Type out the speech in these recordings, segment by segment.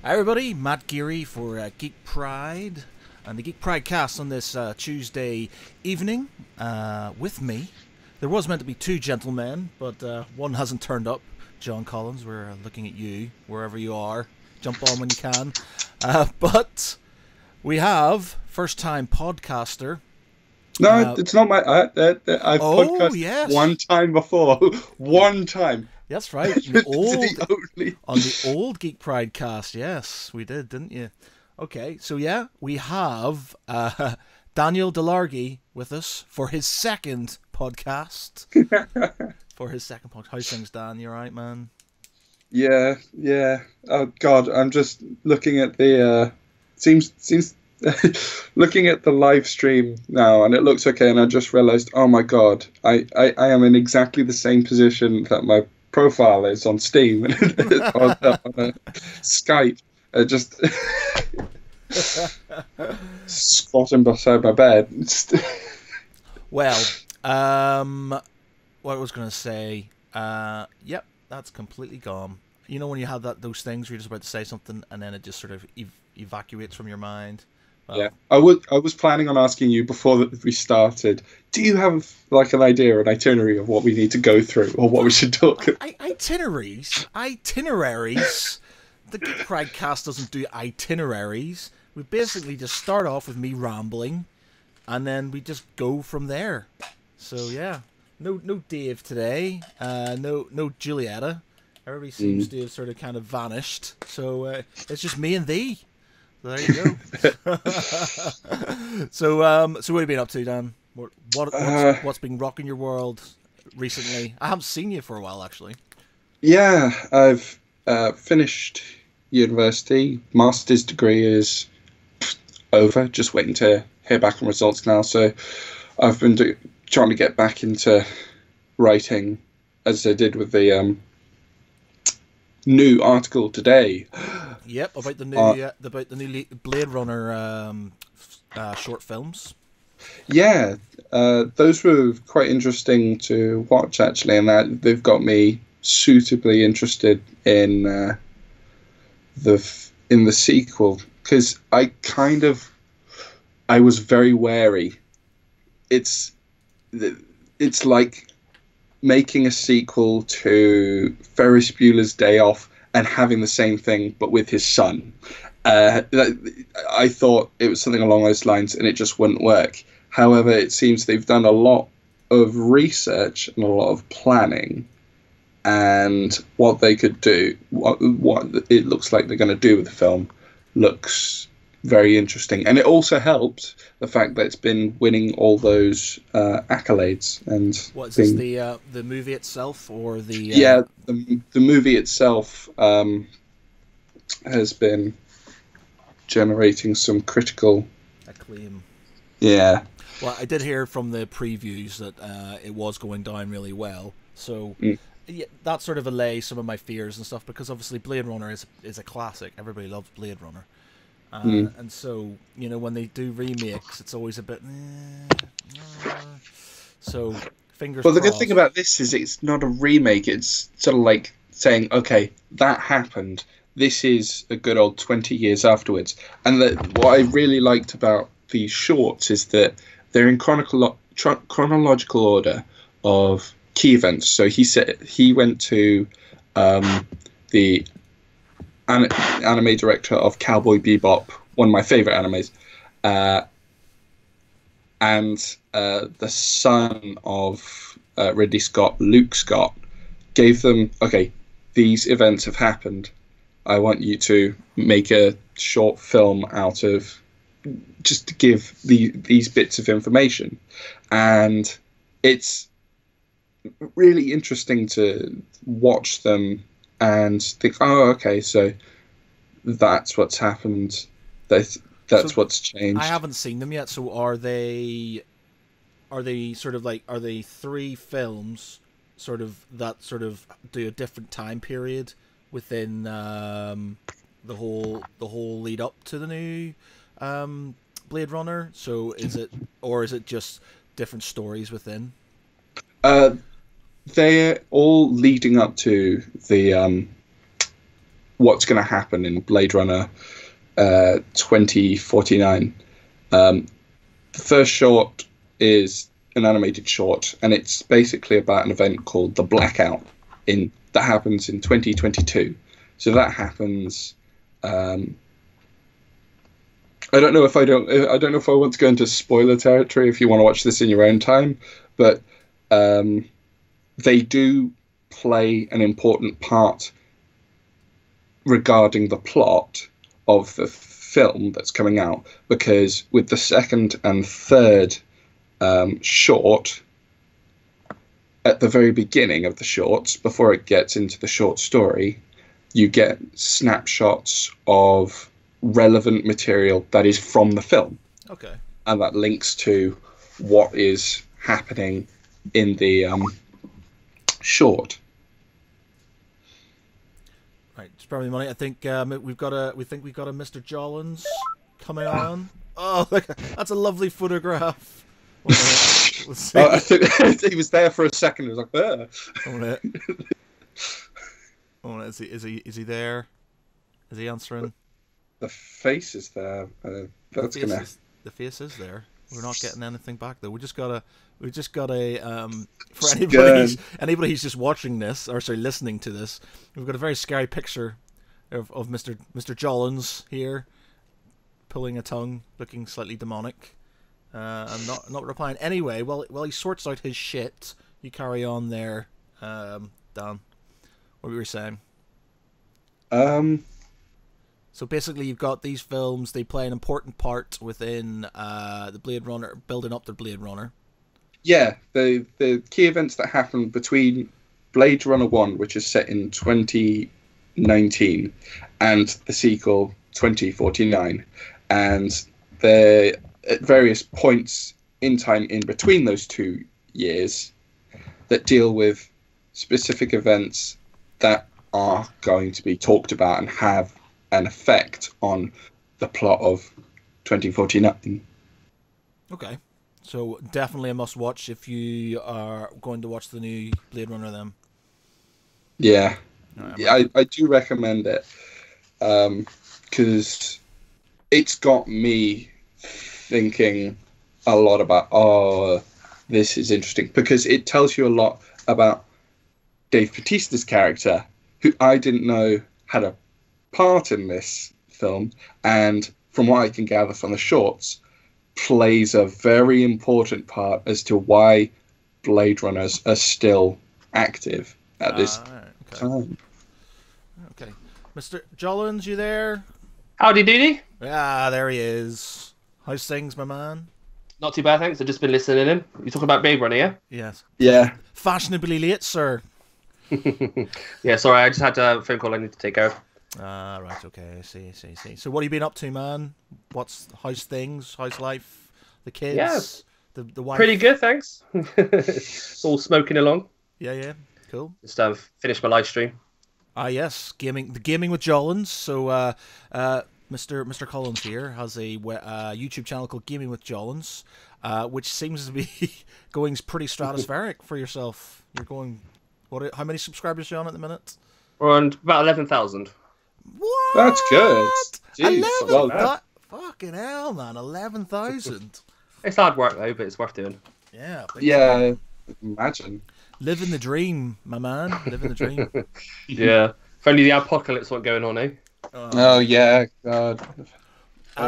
Hi everybody, Matt Geary for Geek Pride and the Geek Pride cast on this Tuesday evening with me. There was meant to be two gentlemen, but one hasn't turned up. John Collins, we're looking at you wherever you are. Jump on when you can. But we have first-time podcaster. No, it's not my. I've podcasted yes, one time before. One time. That's right. On the old Geek Pride cast, yes, we did, didn't you? Okay, so yeah, we have Daniel Delargy with us for his second podcast. How's things, Dan? You alright, man? Yeah. Oh God, I'm just looking at the seems looking at the live stream now, and it looks okay. And I just realised, oh my God, I am in exactly the same position that my profile is on Steam on Skype. Just squatting beside my bed. Well, what I was going to say, yep, that's completely gone. You know when you have those things where you're just about to say something and then it just sort of evacuates from your mind? Well, yeah, I was planning on asking you before we started, do you have like an idea, an itinerary of what we need to go through or what we should talk about? Itineraries? The Geek Pride cast doesn't do itineraries. We basically just start off with me rambling and then we just go from there. So yeah, no Dave today, no Julietta. Everybody seems to have sort of kind of vanished. So it's just me and thee. There you go. So what have you been up to, Dan? What's been rocking your world recently? I haven't seen you for a while, actually. Yeah, I've finished university. Master's degree is over. Just waiting to hear back on results now. So I've been trying to get back into writing, as I did with the new article today. Yep, about the new Blade Runner short films. Yeah, those were quite interesting to watch actually, and that they've got me suitably interested in the sequel, because I was very wary. It's like making a sequel to Ferris Bueller's Day Off and having the same thing but with his son. I thought it was something along those lines and it just wouldn't work. However, it seems they've done a lot of research and a lot of planning, and what they could do, what it looks like they're going to do with the film looks very interesting. And it also helped the fact that it's been winning all those accolades. And what is this, the movie itself, or the yeah, the movie itself has been generating some critical acclaim. Yeah. Well, I did hear from the previews that it was going down really well, so yeah, that sort of allays some of my fears and stuff, because obviously Blade Runner is a classic. Everybody loves Blade Runner. And so, you know, when they do remakes, it's always a bit... So, fingers crossed. The good thing about this is it's not a remake. It's sort of like saying, okay, that happened. This is a good old 20 years afterwards. And what I really liked about these shorts is that they're in chronological order of key events. So he went to the anime director of Cowboy Bebop, one of my favorite animes, and the son of Ridley Scott, Luke Scott, gave them, okay, these events have happened. I want you to make a short film out of, just to give these bits of information. And it's really interesting to watch them and think, oh, okay, so that's what's happened. That's what's changed. I haven't seen them yet. So are they sort of like, are they three films that do a different time period within the whole lead up to the new Blade Runner? So is it just different stories within? They're all leading up to the what's going to happen in Blade Runner 2049. The first short is an animated short, and it's basically about an event called the Blackout that happens in 2022. So that happens. I don't know if I want to go into spoiler territory if you want to watch this in your own time, but they do play an important part regarding the plot of the film that's coming out, because with the second and third short, at the very beginning of the shorts, before it gets into the short story, you get snapshots of relevant material that is from the film. Okay. And that links to what is happening in the short. Right, just probably money. I think we've got a Mr. Jollins coming on. Oh, look, that's a lovely photograph. Let's see. I think he was there for a second. He was like, "There." Oh, is he there? Is he answering? The face is there. The face is there. We're not getting anything back though. We just got a for anybody who's just watching this, or sorry, listening to this, we've got a very scary picture of Mr. Jollins here, pulling a tongue, looking slightly demonic, and not replying. Anyway, while he sorts out his shit, you carry on there, Dan. What were you saying? So basically, you've got these films. They play an important part within the Blade Runner, building up the Blade Runner. Yeah, the key events that happen between Blade Runner 1, which is set in 2019, and the sequel 2049, and they're at various points in time in between those 2 years that deal with specific events that are going to be talked about and have an effect on the plot of 2049. Okay. So definitely a must-watch if you are going to watch the new Blade Runner then. Yeah. I do recommend it, because it's got me thinking a lot about, this is interesting, because it tells you a lot about Dave Bautista's character, who I didn't know had a part in this film, and from what I can gather from the shorts, plays a very important part as to why Blade Runners are still active at this time. Okay. Mr. Jollins, you there? Howdy doody. Ah, there he is. How's things, my man? Not too bad, thanks. I've just been listening in. You're talking about Blade Runner, yeah? Yes. Yeah. Fashionably late, sir. Yeah, sorry, I just had a phone call I need to take care of. Ah, right, okay, I see. So what have you been up to, man? How's things? How's life? The kids? Yeah. The wife? Pretty good, thanks. All smoking along. Yeah, cool. Just finished my live stream. Ah, yes, the gaming with Jollins. So, Mr. Collins here has a YouTube channel called Gaming with Jollins, which seems to be going pretty stratospheric for yourself. You're going, how many subscribers are you on at the minute? We're on about 11,000. What? That's good. Jeez, 11? well, fucking hell, man! 11,000. It's hard work though, but it's worth doing. Yeah. yeah, imagine. Living the dream, my man. Living the dream. Yeah. If only the apocalypse weren't going on, eh? Oh yeah, God.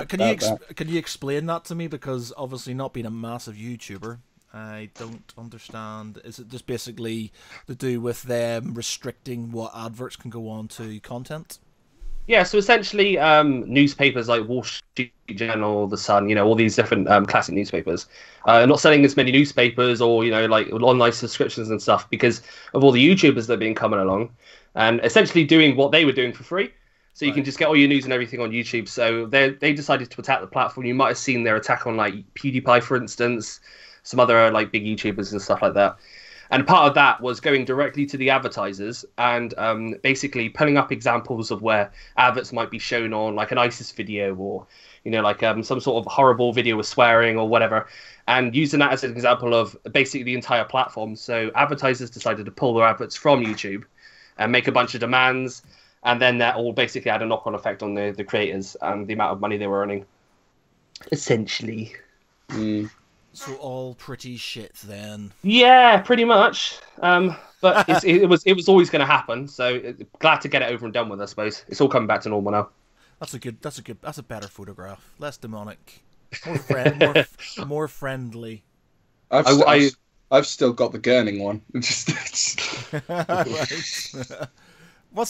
Can you explain that to me? Because obviously, not being a massive YouTuber, I don't understand. Is it just basically to do with them restricting what adverts can go on to content? Yeah, so essentially, newspapers like Wall Street Journal, The Sun, all these different classic newspapers, are not selling as many newspapers or, like online subscriptions and stuff because of all the YouTubers that have been coming along and essentially doing what they were doing for free. So you can just get all your news and everything on YouTube. So they decided to attack the platform. You might have seen their attack on like PewDiePie, for instance, some other like big YouTubers and stuff like that. And part of that was going directly to the advertisers and basically pulling up examples of where adverts might be shown on like an ISIS video or, like some sort of horrible video with swearing or whatever, and using that as an example of basically the entire platform. So advertisers decided to pull their adverts from YouTube and make a bunch of demands. and then that all basically had a knock-on effect on the creators and the amount of money they were earning. Essentially. Mm. So all pretty shit then. Yeah, pretty much. But it was always going to happen. So glad to get it over and done with. I suppose it's all coming back to normal now. That's a better photograph. Less demonic. More friendly. I've still got the Gurning one. Right.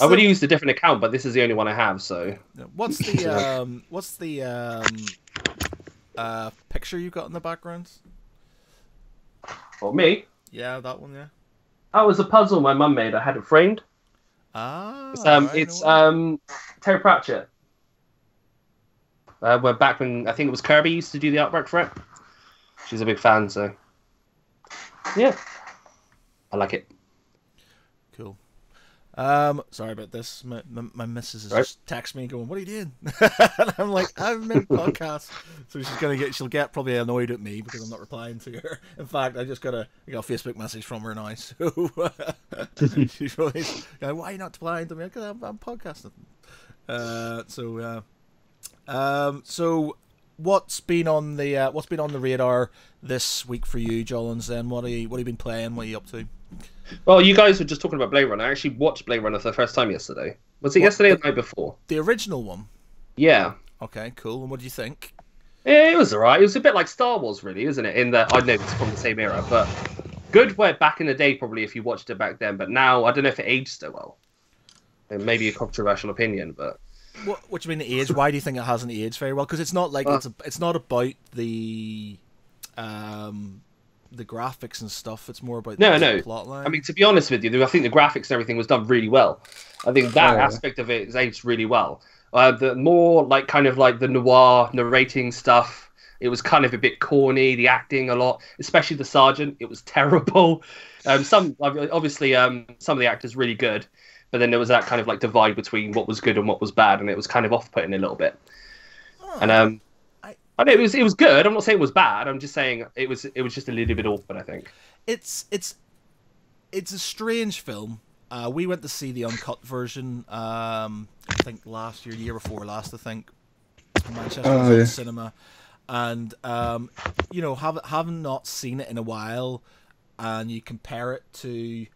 I would use a different account, but this is the only one I have. So what's the picture you got in the background? for me, Yeah, that one. Yeah. that was a puzzle my mum made. I had it framed. Ah. It's Terry Pratchett. We're back when I think it was Kirby used to do the artwork for it. She's a big fan, so yeah, I like it. Cool. Sorry about this. My missus has Right. just texted me going, "What are you doing?" And I'm like, "I'm in podcast." So she'll get probably annoyed at me because I'm not replying to her. In fact, I got a Facebook message from her now. So she's always going, "Why are you not replying to me?" Because I'm podcasting. So what's been on the radar this week for you, Jollins? Then what have you been playing? What are you up to? Well, you guys were just talking about Blade Runner. I actually watched Blade Runner for the first time yesterday. Was it yesterday or the night before? The original one. Yeah. Okay, cool. And what do you think? It was alright. It was a bit like Star Wars, really, isn't it? In that I know it's from the same era, but good way back in the day, probably if you watched it back then. But now I don't know if it aged so well. It may be a controversial opinion, but What do you mean age? Why do you think it hasn't aged very well? Because it's not like it's not about the graphics and stuff. It's more about the plot line. I mean, to be honest with you, I think the graphics and everything was done really well. I think that aspect of it is aged really well. The more kind of like the noir narrating stuff, it was kind of a bit corny. The acting a lot, especially the sergeant, it was terrible. Some of the actors really good, but then there was that kind of like divide between what was good and what was bad, and it was kind of off-putting a little bit. And I know it was good. I'm not saying it was bad. I'm just saying it was just a little bit awkward, I think. It's a strange film. We went to see the uncut version. I think last year before last. I think in Manchester cinema, and having not seen it in a while, and you compare it to.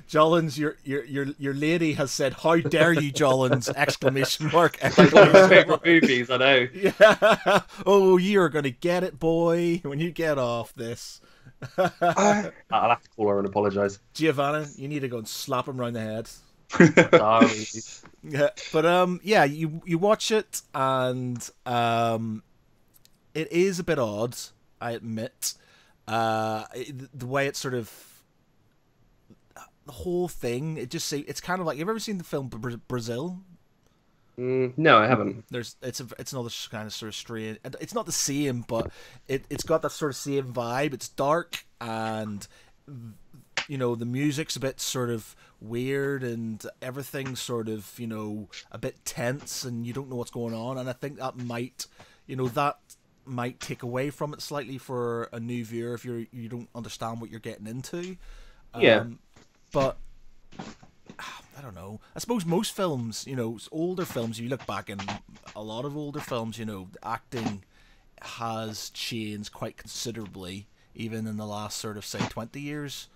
Jollins, your lady has said, "How dare you, Jollins!" Exclamation mark! Like one of my favorite movies, I know. Yeah. Oh, you're gonna get it, boy, when you get off this. I'll have to call her and apologise. Giovanna, you need to go and slap him round the head. Sorry. Yeah, but yeah, you watch it and it is a bit odd, I admit. The way it's sort of. The whole thing, it's kind of like, you've ever seen the film Brazil? No, I haven't. It's another kind of sort of strange. It's not the same, but it's got that sort of same vibe. It's dark, and the music's a bit sort of weird, and everything's sort of a bit tense, and you don't know what's going on. And I think that might take away from it slightly for a new viewer if you don't understand what you're getting into. Yeah. But I don't know. I suppose most films, older films, you look back in a lot of older films, the acting has changed quite considerably, even in the last sort of, say, 20 years.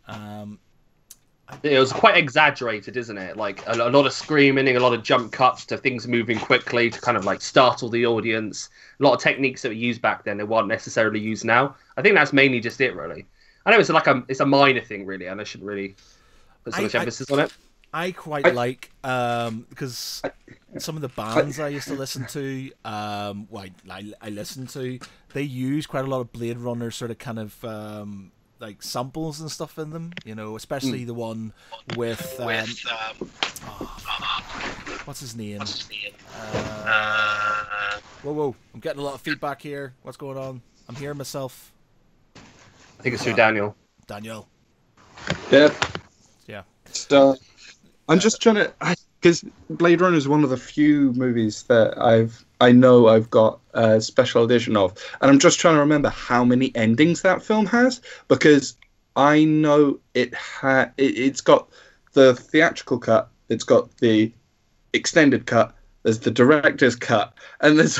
It was quite exaggerated, isn't it? Like a lot of screaming, a lot of jump cuts to things moving quickly to kind of like startle the audience. A lot of techniques that were used back then that weren't necessarily used now. I think that's mainly just it, really. I know it's a minor thing, really, and I shouldn't really put so much emphasis on it. I quite like because some of the bands I used to listen to, I listen to, they use quite a lot of Blade Runner sort of kind of like samples and stuff in them. Especially the one with what's his name? Whoa! I'm getting a lot of feedback here. What's going on? I'm hearing myself. I think it's through Daniel. Yeah. Yeah. So, I'm just trying to, because Blade Runner is one of the few movies that I know I've got a special edition of, and I'm just trying to remember how many endings that film has, because I know it's got the theatrical cut, it's got the extended cut, there's the director's cut, and there's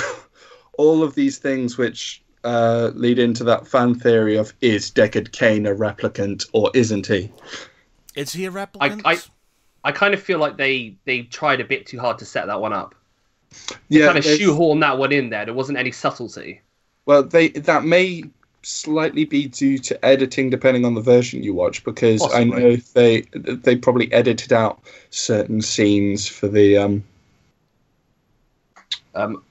all of these things which lead into that fan theory of, is Deckard Cain a replicant or isn't he? Is he a replicant? I kind of feel like they tried a bit too hard to set that one up. Yeah, kind of shoehorn that one in there. There wasn't any subtlety. Well, that may slightly be due to editing, depending on the version you watch, because possibly. I know they probably edited out certain scenes for the.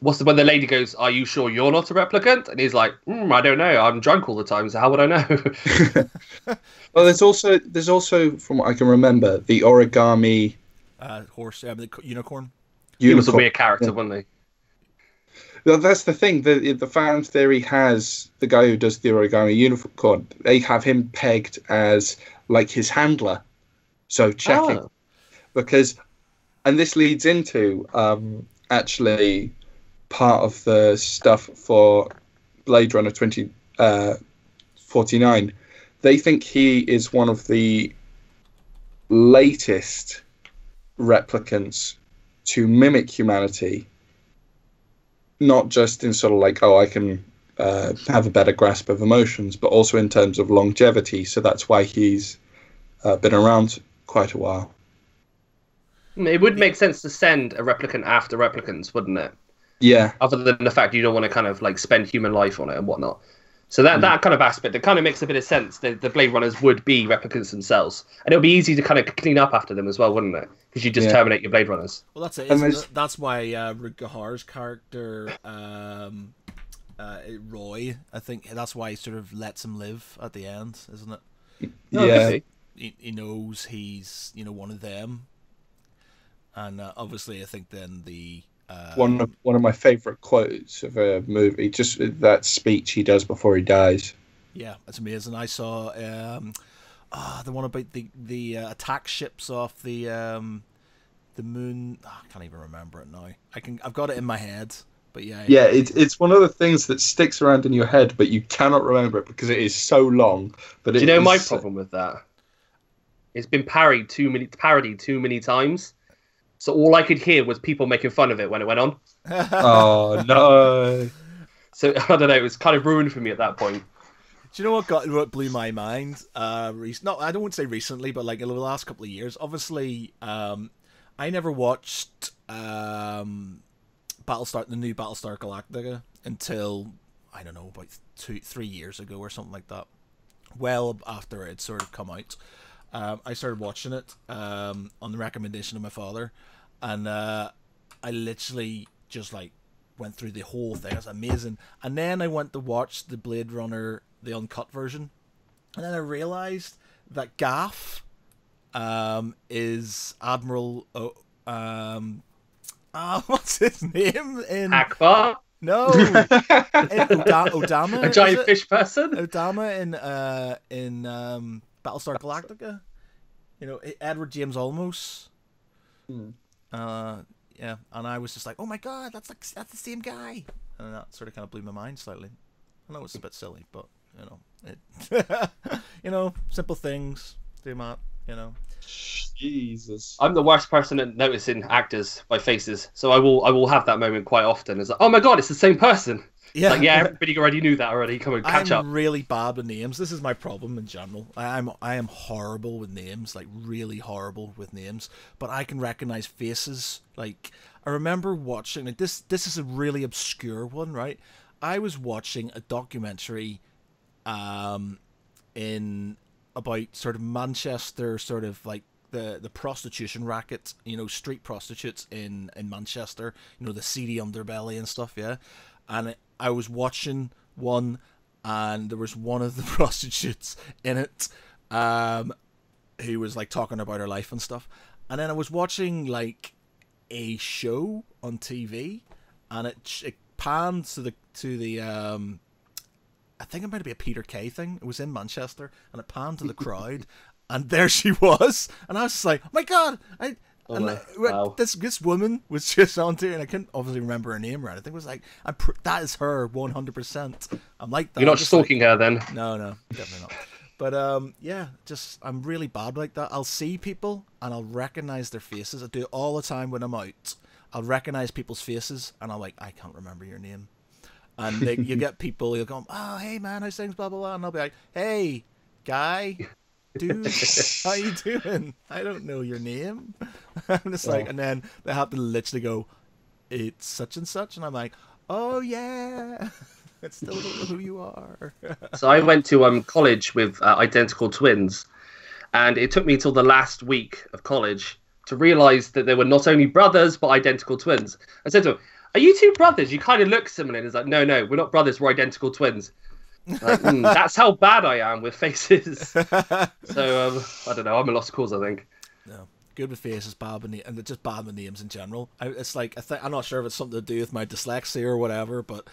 What's when the lady goes, "Are you sure you're not a replicant?" And he's like, "I don't know. I'm drunk all the time, so how would I know?" Well, there's also, from what I can remember, the origami horse, the unicorn. He was a weird character, wasn't he? Well, that's the thing. The fan theory has the guy who does the origami unicorn. They have him pegged as like his handler. So checking because, and this leads into actually part of the stuff for Blade Runner 2049. They think he is one of the latest replicants to mimic humanity, not just in sort of like, I can have a better grasp of emotions, but also in terms of longevity. So that's why he's been around quite a while. It would make sense to send a replicant after replicants, wouldn't it? Yeah. Other than the fact you don't want to kind of like spend human life on it and whatnot. So that kind of aspect, it kind of makes a bit of sense. The Blade Runners would be replicants themselves. And it would be easy to kind of clean up after them as well, wouldn't it? Because you just terminate your Blade Runners. Well, that's it. That's why Rutger Hauer's character, Roy, I think that's why he sort of lets him live at the end, isn't it? Yeah. He knows he's, one of them. And obviously I think then the... one of my favourite quotes of a movie, just that speech he does before he dies. Yeah, it's amazing. I saw the one about the attack ships off the moon. I can't even remember it now. I've got it in my head, but yeah. Yeah, it's one of the things that sticks around in your head, but you cannot remember it because it is so long. But do you know my problem with that? It's been parodied too many times. So all I could hear was people making fun of it when it went on. Oh, no. So, I don't know, it was kind of ruined for me at that point. Do you know what blew my mind? I don't want to say recently, but like in the last couple of years. Obviously, I never watched the new Battlestar Galactica until, I don't know, about 2-3 years ago or something like that. Well after it sort of come out. I started watching it on the recommendation of my father, and I literally just like went through the whole thing. It was amazing. And then I went to watch the Blade Runner, the uncut version, and then I realized that Gaff is Admiral what's his name in Akbar? No, Odama, a giant fish person. Odama in Battlestar Galactica, Edward James Olmos. Yeah, and I was just like, oh my god, that's the same guy, and that sort of kind of blew my mind slightly. I know it's a bit silly, but simple things do matter. Jesus, I'm the worst person at noticing actors by faces, so I will have that moment quite often. It's like, oh my god, it's the same person. Yeah, like, everybody already knew that already. Come on, catch up. I'm really bad with names. This is my problem in general. I am horrible with names, like really horrible with names. But I can recognize faces. Like I remember watching like this. This is a really obscure one, right? I was watching a documentary, in about sort of Manchester, sort of like the prostitution racket. Street prostitutes in Manchester. The seedy underbelly and stuff. Yeah, and I was watching one, and there was one of the prostitutes in it, who was like talking about her life and stuff. And then I was watching like a show on TV, and it panned to the I think it might be a Peter Kay thing. It was in Manchester, and it panned to the crowd, and there she was, and I was just like, oh my god, wow. This woman was just on there, and I couldn't obviously remember her name or anything. It was like, that is her 100%. I'm like that. You're not stalking her then? No, definitely not. But yeah, just I'm really bad like that. I'll see people and I'll recognize their faces. I do it all the time when I'm out. I'll recognize people's faces and I'm like, I can't remember your name. And you get people, you'll go, oh, hey man, how's things, blah blah blah, and I'll be like, hey, guy, dude, how you doing? I don't know your name. I'm just like, and then they have to literally go, it's such and such, and I'm like, oh yeah. I still don't know who you are. So I went to college with identical twins, and it took me till the last week of college to realise that they were not only brothers but identical twins. I said to him, "Are you two brothers? You kind of look similar." And he's like, "No, we're not brothers. We're identical twins." Like, that's how bad I am with faces. So I don't know. I'm a lost cause, I think. No. Good with faces, bad with and just bad with names in general. It's like I'm not sure if it's something to do with my dyslexia or whatever, but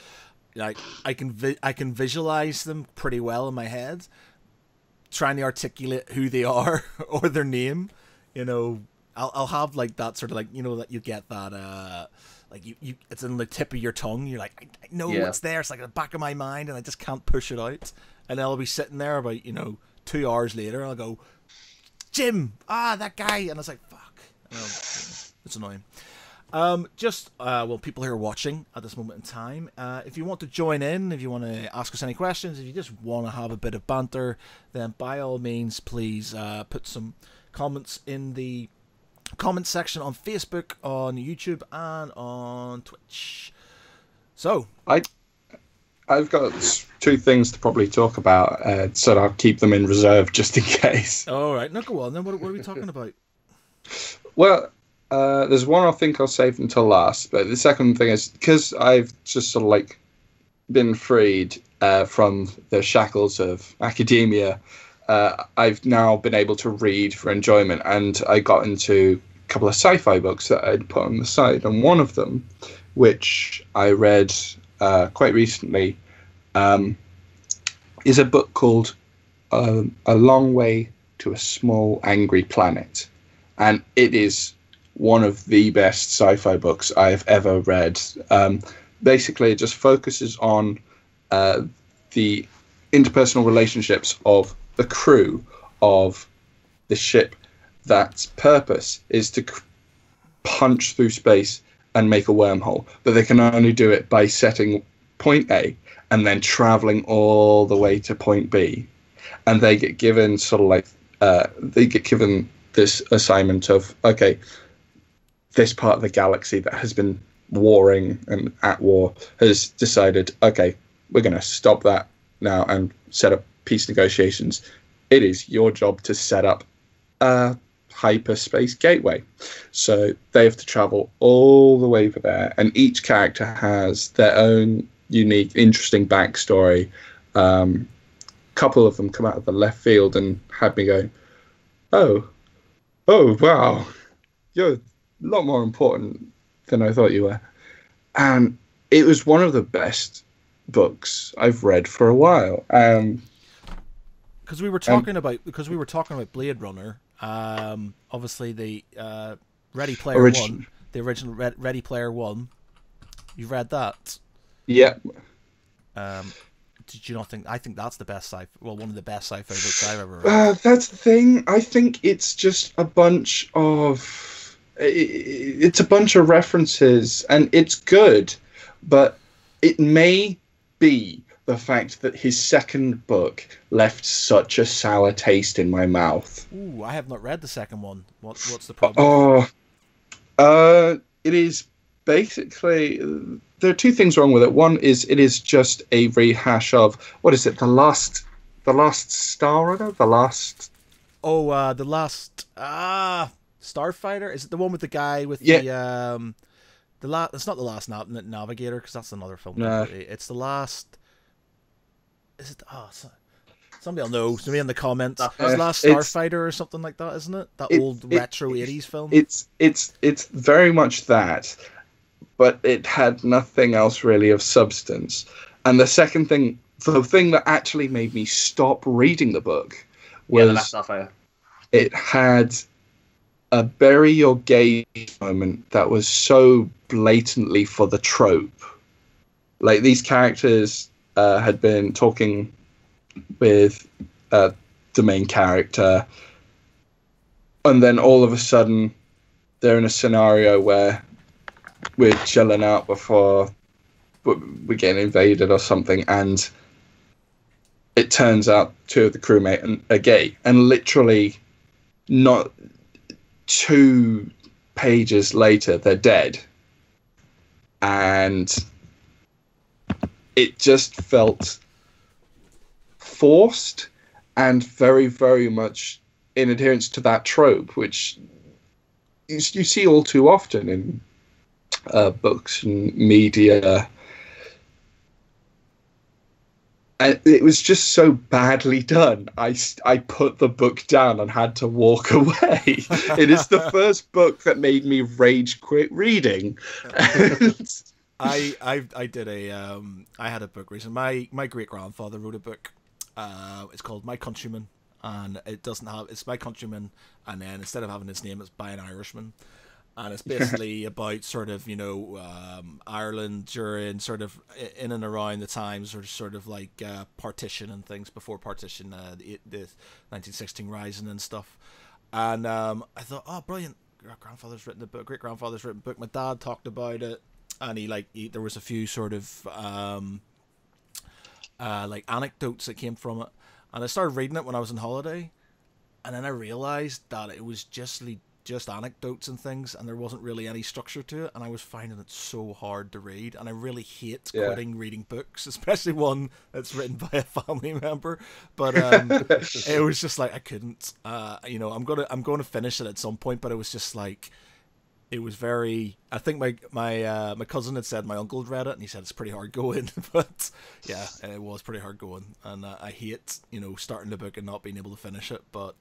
like I can visualize them pretty well in my head, trying to articulate who they are or their name. You know, I'll have like that sort of like, you know, that you get that like you it's in the tip of your tongue. You're like, I know what's there. It's like in the back of my mind, and I just can't push it out. And I'll be sitting there about 2 hours later, and I'll go, Jim, that guy, and I was like, fuck. It's annoying. Well, people who are watching at this moment in time, if you want to join in, if you want to ask us any questions, if you just want to have a bit of banter, then by all means, please put some comments in the comment section on Facebook, on YouTube, and on Twitch. So I've got 2 things to probably talk about, so I'll keep them in reserve just in case. All right, now go on then. What are we talking about? Well, there's one I think I'll save until last, but the second thing is, because I've just sort of like been freed from the shackles of academia, I've now been able to read for enjoyment, and I got into a couple of sci-fi books that I'd put on the side, and one of them, which I read quite recently, is a book called A Long Way to a Small Angry Planet, and it is one of the best sci-fi books I've ever read. Basically, it just focuses on the interpersonal relationships of the crew of the ship that's purpose is to punch through space and make a wormhole, but they can only do it by setting point A and then traveling all the way to point B. And they get given sort of like, they get given this assignment of, okay, this part of the galaxy that has been warring and at war has decided, okay, we're going to stop that now and set up peace negotiations. It is your job to set up a hyperspace gateway. So they have to travel all the way over there, and each character has their own unique, interesting backstory. Couple of them come out of the left field and had me going, oh, wow, you're a lot more important than I thought you were. And it was one of the best books I've read for a while. Because we were talking about Blade Runner. Obviously the Ready Player One, the original Ready Player One. You've read that? Yeah. Did you not think? I think that's the best one of the best sci-fi books I've ever read. That's the thing. I think it's just a bunch of references, and it's good, but it may be the fact that his second book left such a sour taste in my mouth. Ooh, I have not read the second one. What's the problem? It is basically, there are 2 things wrong with it. One is it is just a rehash of, what is it, the last Star Runner, the last Starfighter. Is it the one with the guy with it's not the last Navigator, because that's another film. No. It's the last. Is it? Somebody will know. Somebody in the comments. It's the last Starfighter or something like that, isn't it? That old retro 80s film. It's very much that, but it had nothing else really of substance. And the second thing, the thing that actually made me stop reading the book was the last Starfighter. It had a bury your gaze moment that was so blatantly for the trope. Like, these characters had been talking with the main character, and then all of a sudden they're in a scenario where we're chilling out before we're getting invaded or something, and it turns out two of the crewmates are gay, and literally not 2 pages later they're dead. And it just felt forced and very, very much in adherence to that trope, which you see all too often in books and media. And it was just so badly done. I put the book down and had to walk away. It is the first book that made me rage quit reading. I had a book recently. My great grandfather wrote a book. It's called My Countryman, and it's My Countryman, and then instead of having his name, it's By an Irishman. And it's basically about sort of, Ireland during sort of in and around the times or sort of like partition and things before partition, the 1916 Rising and stuff. And I thought, oh, brilliant. Grandfather's written a book. Great grandfather's written a book. My dad talked about it, and there was a few sort of like anecdotes that came from it. And I started reading it when I was on holiday, and then I realized that it was just anecdotes and things, and there wasn't really any structure to it, and I was finding it so hard to read, and I really hate quitting reading books, especially one that's written by a family member. But it was just like I couldn't. I'm going to finish it at some point, but it was just like it was very. I think my cousin had said my uncle had read it, and he said it's pretty hard going. But yeah, it was pretty hard going, and I hate starting the book and not being able to finish it. But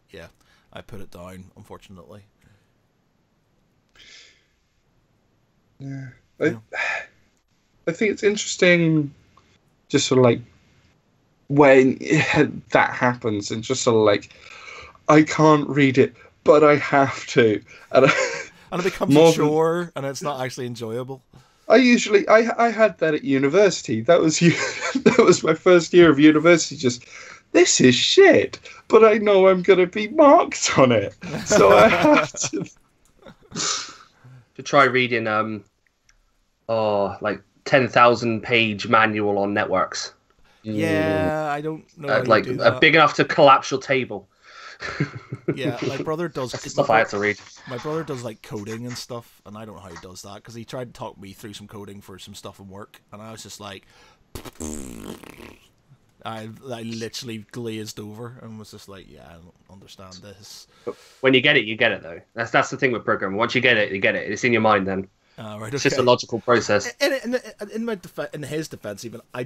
yeah. I put it down, unfortunately. Yeah. I think it's interesting, just sort of like, when that happens, and just sort of like, I can't read it, but I have to. And it becomes a chore, and it's not actually enjoyable. I had that at university. That was my first year of university, just... This is shit, but I know I'm going to be marked on it, so I have to try reading like 10,000 page manual on networks. Yeah, I don't know. Like big enough to collapse your table. Yeah, my brother does. That's the stuff I have to read. My brother does like coding and stuff, and I don't know how he does that because he tried to talk me through some coding for some stuff in work, and I was just like. I literally glazed over and was just like, yeah, I don't understand this. But when you get it, though. That's the thing with programming. Once you get it, you get it. It's in your mind then. Right, okay. It's just a logical process. In his defense, even I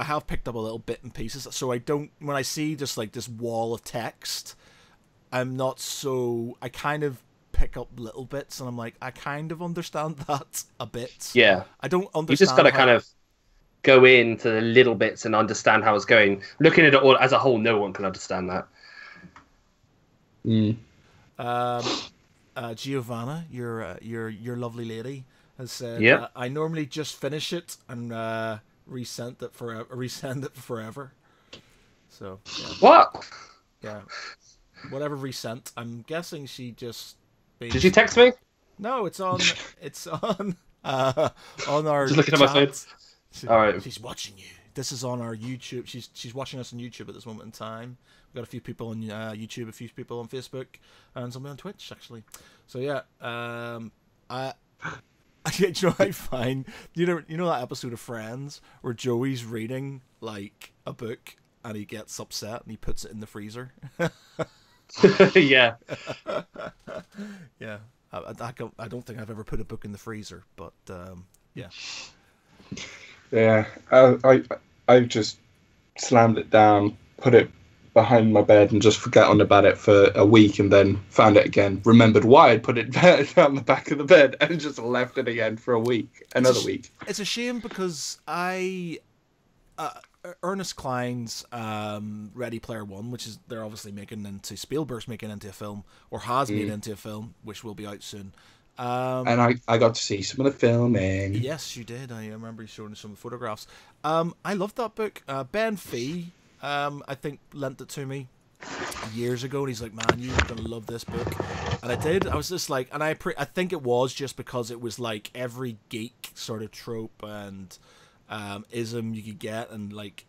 have picked up a little bit and pieces. So I don't. When I see just like this wall of text, I'm not so. I kind of pick up little bits, and I'm like, I kind of understand that a bit. Yeah, I don't understand. You just got to kind of go into the little bits and understand how it's going. Looking at it all as a whole, no one can understand that. Giovanna, your lovely lady, has said, yep. I normally just finish it and resend it forever. So yeah. What? Yeah, whatever resent. I'm guessing she just. Did she text me? No, it's on. It's on. On our. Just looking at my phone. All right. She's watching you. This is on our YouTube. She's watching us on YouTube at this moment in time. We've got a few people on YouTube, a few people on Facebook, and somebody on Twitch actually. So yeah, I you know I find you know that episode of Friends where Joey's reading like a book and he gets upset and he puts it in the freezer. Yeah. Yeah. I don't think I've ever put a book in the freezer, but yeah. Yeah, I've just slammed it down, put it behind my bed, and just forgotten about it for a week, and then found it again. Remembered why I'd put it down the back of the bed, and just left it again for a week, another week. It's a shame because Ernest Cline's Ready Player One, which is they're obviously making into Spielberg's making into a film, or has made into a film, which will be out soon. And I got to see some of the filming. Yes, you did. I remember you showing some photographs. I loved that book. Ben Fee, I think, lent it to me. years ago, and he's like, "Man, you're gonna love this book," and I did. I was just like, and I think it was just because it was like every geek sort of trope and ism you could get, and like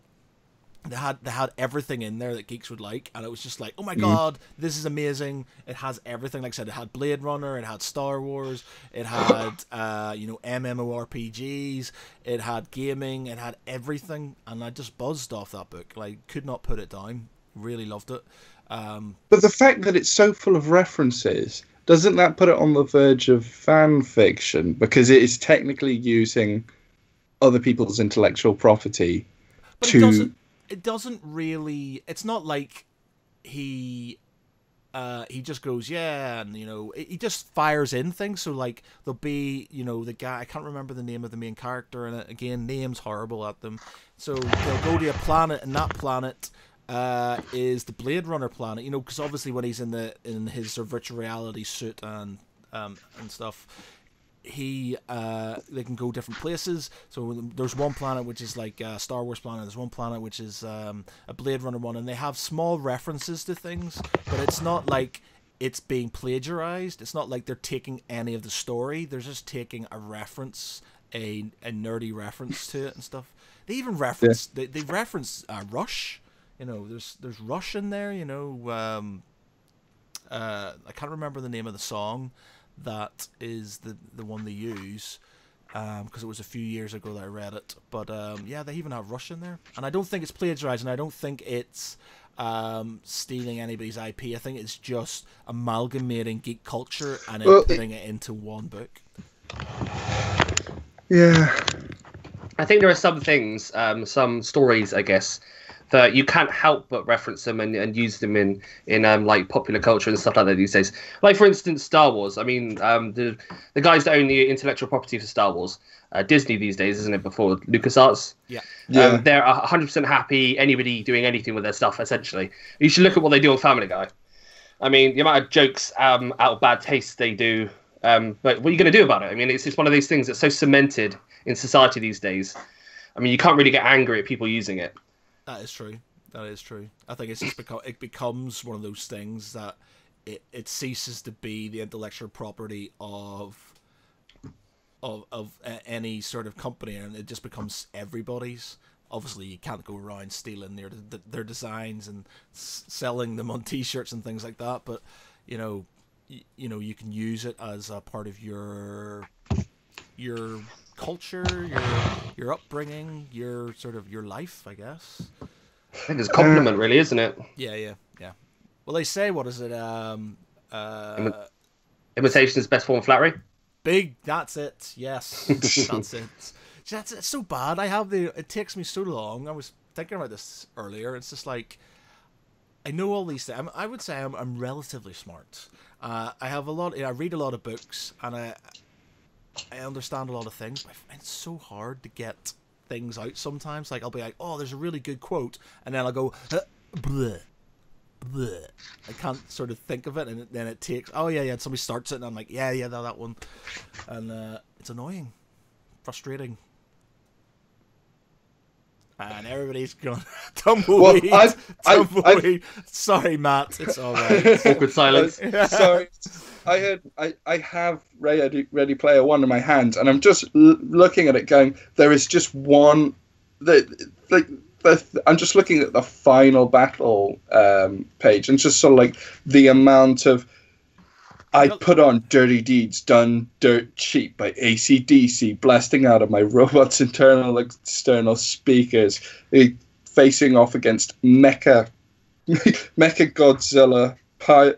they had everything in there that geeks would like, and it was just like, oh my god, this is amazing. It has everything. Like I said, it had Blade Runner, it had Star Wars, it had MMORPGs, it had gaming, it had everything, and I just buzzed off that book. Like, could not put it down. Really loved it. But the fact that it's so full of references, doesn't that put it on the verge of fan fiction? Because it is technically using other people's intellectual property but to... It doesn't really. It's not like he just goes, yeah, and he just fires in things. So like there'll be the guy, I can't remember the name of the main character, and again, names horrible at them. So they'll go to a planet, and that planet is the Blade Runner planet. Because obviously when he's in his sort of virtual reality suit and stuff, they can go different places. So there's one planet which is like a Star Wars planet, there's one planet which is a Blade Runner one, and they have small references to things, but it's not like it's being plagiarized. It's not like they're taking any of the story. They're just taking a reference, a nerdy reference to it and stuff. They even reference they reference Rush. There's Rush in there. I can't remember the name of the song that is the one they use, because it was a few years ago that I read it. But yeah, they even have Rush in there, and I don't think it's plagiarizing. I don't think it's stealing anybody's IP. I think it's just amalgamating geek culture and then putting it into one book. Yeah, I think there are some things, some stories, I guess, that you can't help but reference them and use them in like popular culture and stuff like that these days. Like, for instance, Star Wars. I mean, the guys that own the intellectual property for Star Wars, Disney these days, isn't it? Before LucasArts. Yeah. They're 100% happy anybody doing anything with their stuff, essentially. You should look at what they do on Family Guy. I mean, the amount of jokes out of bad taste they do. But what are you going to do about it? I mean, it's just one of those things that's so cemented in society these days. I mean, you can't really get angry at people using it. That is true. That is true. I think it's just it becomes one of those things that it ceases to be the intellectual property of any sort of company, and it just becomes everybody's. Obviously, you can't go around stealing their designs and selling them on T-shirts and things like that. But you can use it as a part of your culture, your upbringing, your life, I guess. I think it's a compliment, really, isn't it? Yeah. Well, they say, what is it? Imitation is best form of flattery. Big. That's it. Yes, that's it. It's so bad. It takes me so long. I was thinking about this earlier. It's just like, I know all these things. I would say I'm relatively smart. I read a lot of books, and I understand a lot of things, but I find it so hard to get things out sometimes. Like, I'll be like, oh, there's a really good quote, and then I'll go, bleh, bleh. I can't sort of think of it, and then it takes, oh yeah, and somebody starts it, and I'm like, yeah, that one. And it's annoying. Frustrating. And everybody's gone, tumbleweed, tumbleweed. Sorry, Matt, it's alright. Awkward silence. Sorry. I have Ready Player One in my hand, and I'm just looking at it going, there is just one... I'm just looking at the final battle page, and just sort of like the amount of... I put on Dirty Deeds Done Dirt Cheap by AC/DC, blasting out of my robot's internal external speakers, facing off against Mecha Godzilla. I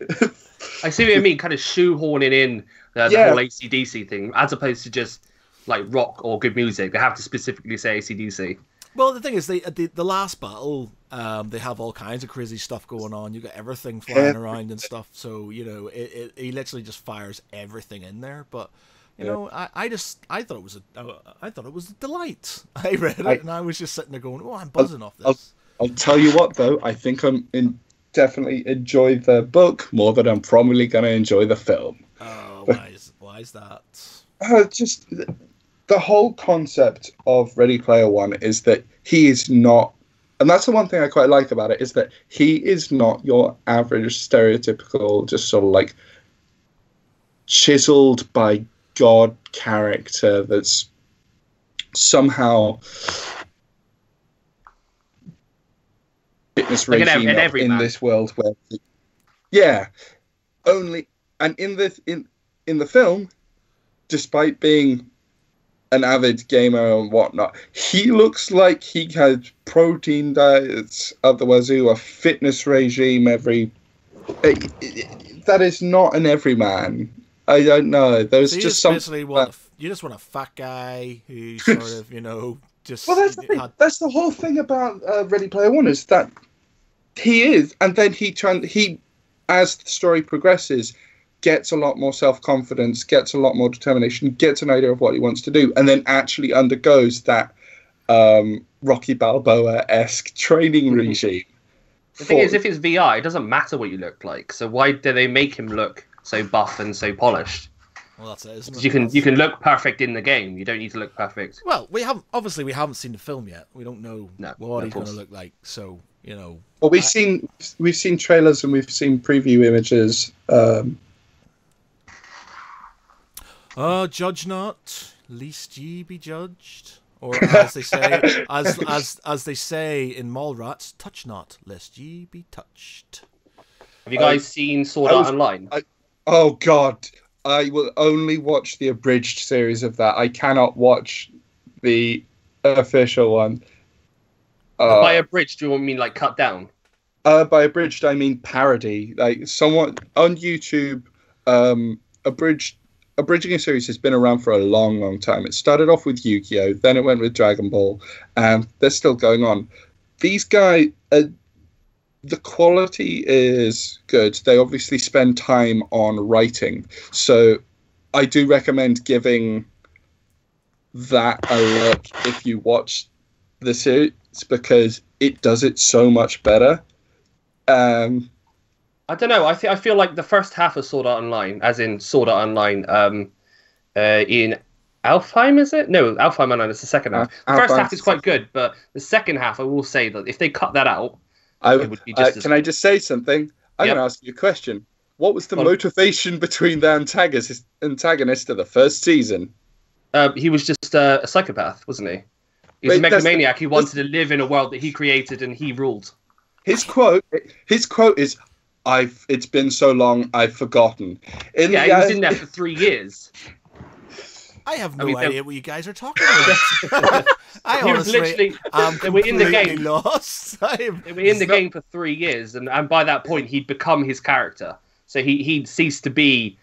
see what you mean, kind of shoehorning in the whole AC/DC thing, as opposed to just like rock or good music. They have to specifically say AC/DC. Well, the thing is, the last battle, they have all kinds of crazy stuff going on. You got everything flying around and stuff. So he literally just fires everything in there. But I thought it was a delight. I read it and I was just sitting there going, "Oh, I'm buzzing off this." I'll tell you what, though, I think definitely enjoy the book more than I'm probably going to enjoy the film. Oh, why is that? Just the whole concept of Ready Player One is that he is not And that's the one thing I quite like about it, is that he is not your average stereotypical, just sort of like chiseled by God character that's somehow fitness Like regime every in man. this world where, yeah, only, and in the film, despite being an avid gamer and whatnot, he looks like he had protein diets of the wazoo, a fitness regime that is not an everyman. I don't know. There's So you just just basically something. you just want a fat guy who sort of, you know, just Well, that's the thing. had, That's the whole thing about Ready Player One, is that he is, and then he, as the story progresses, gets a lot more self-confidence, gets a lot more determination, gets an idea of what he wants to do, and then actually undergoes that Rocky Balboa-esque training regime. The thing is, if it's VR, it doesn't matter what you look like. So why do they make him look so buff and so polished? well, that's it, isn't it? You can look perfect in the game. You don't need to look perfect. Well, we haven't seen the film yet. We don't know what he's going to course. look like. So, you know. Well, we've seen trailers and we've seen preview images. Judge not, lest ye be judged. Or as they say, as they say in Mallrats, touch not, lest ye be touched. Have you guys seen Sword Art Online? Oh God, I will only watch the abridged series of that. I cannot watch the official one. By abridged, do you mean like cut down? By abridged, I mean parody. Like someone on YouTube, abridging a series has been around for a long, long time. It started off with Yu-Gi-Oh, then it went with Dragon Ball, and they're still going on. These guys, the quality is good. They obviously spend time on writing, so I do recommend giving that a look if you watch the series, because it does it so much better. I don't know. I feel like the first half of Sword Art Online, as in Sword Art Online, in Alfheim, is it? No, Alfheim Online is the second half. The first half is quite good, but the second half, I will say that if they cut that out, it would be just. Can I just say something? I'm Yep. going to ask you a question. What was the motivation between the antagonist of the first season? He was just a psychopath, wasn't he? He was a megalomaniac who wanted to live in a world that he created and he ruled. His quote is, "It's been so long, I've forgotten." He was in there for 3 years. I have no idea what you guys are talking about. I honestly, I'm completely lost. They were in the game for 3 years, and by that point, he'd become his character. So he'd ceased to be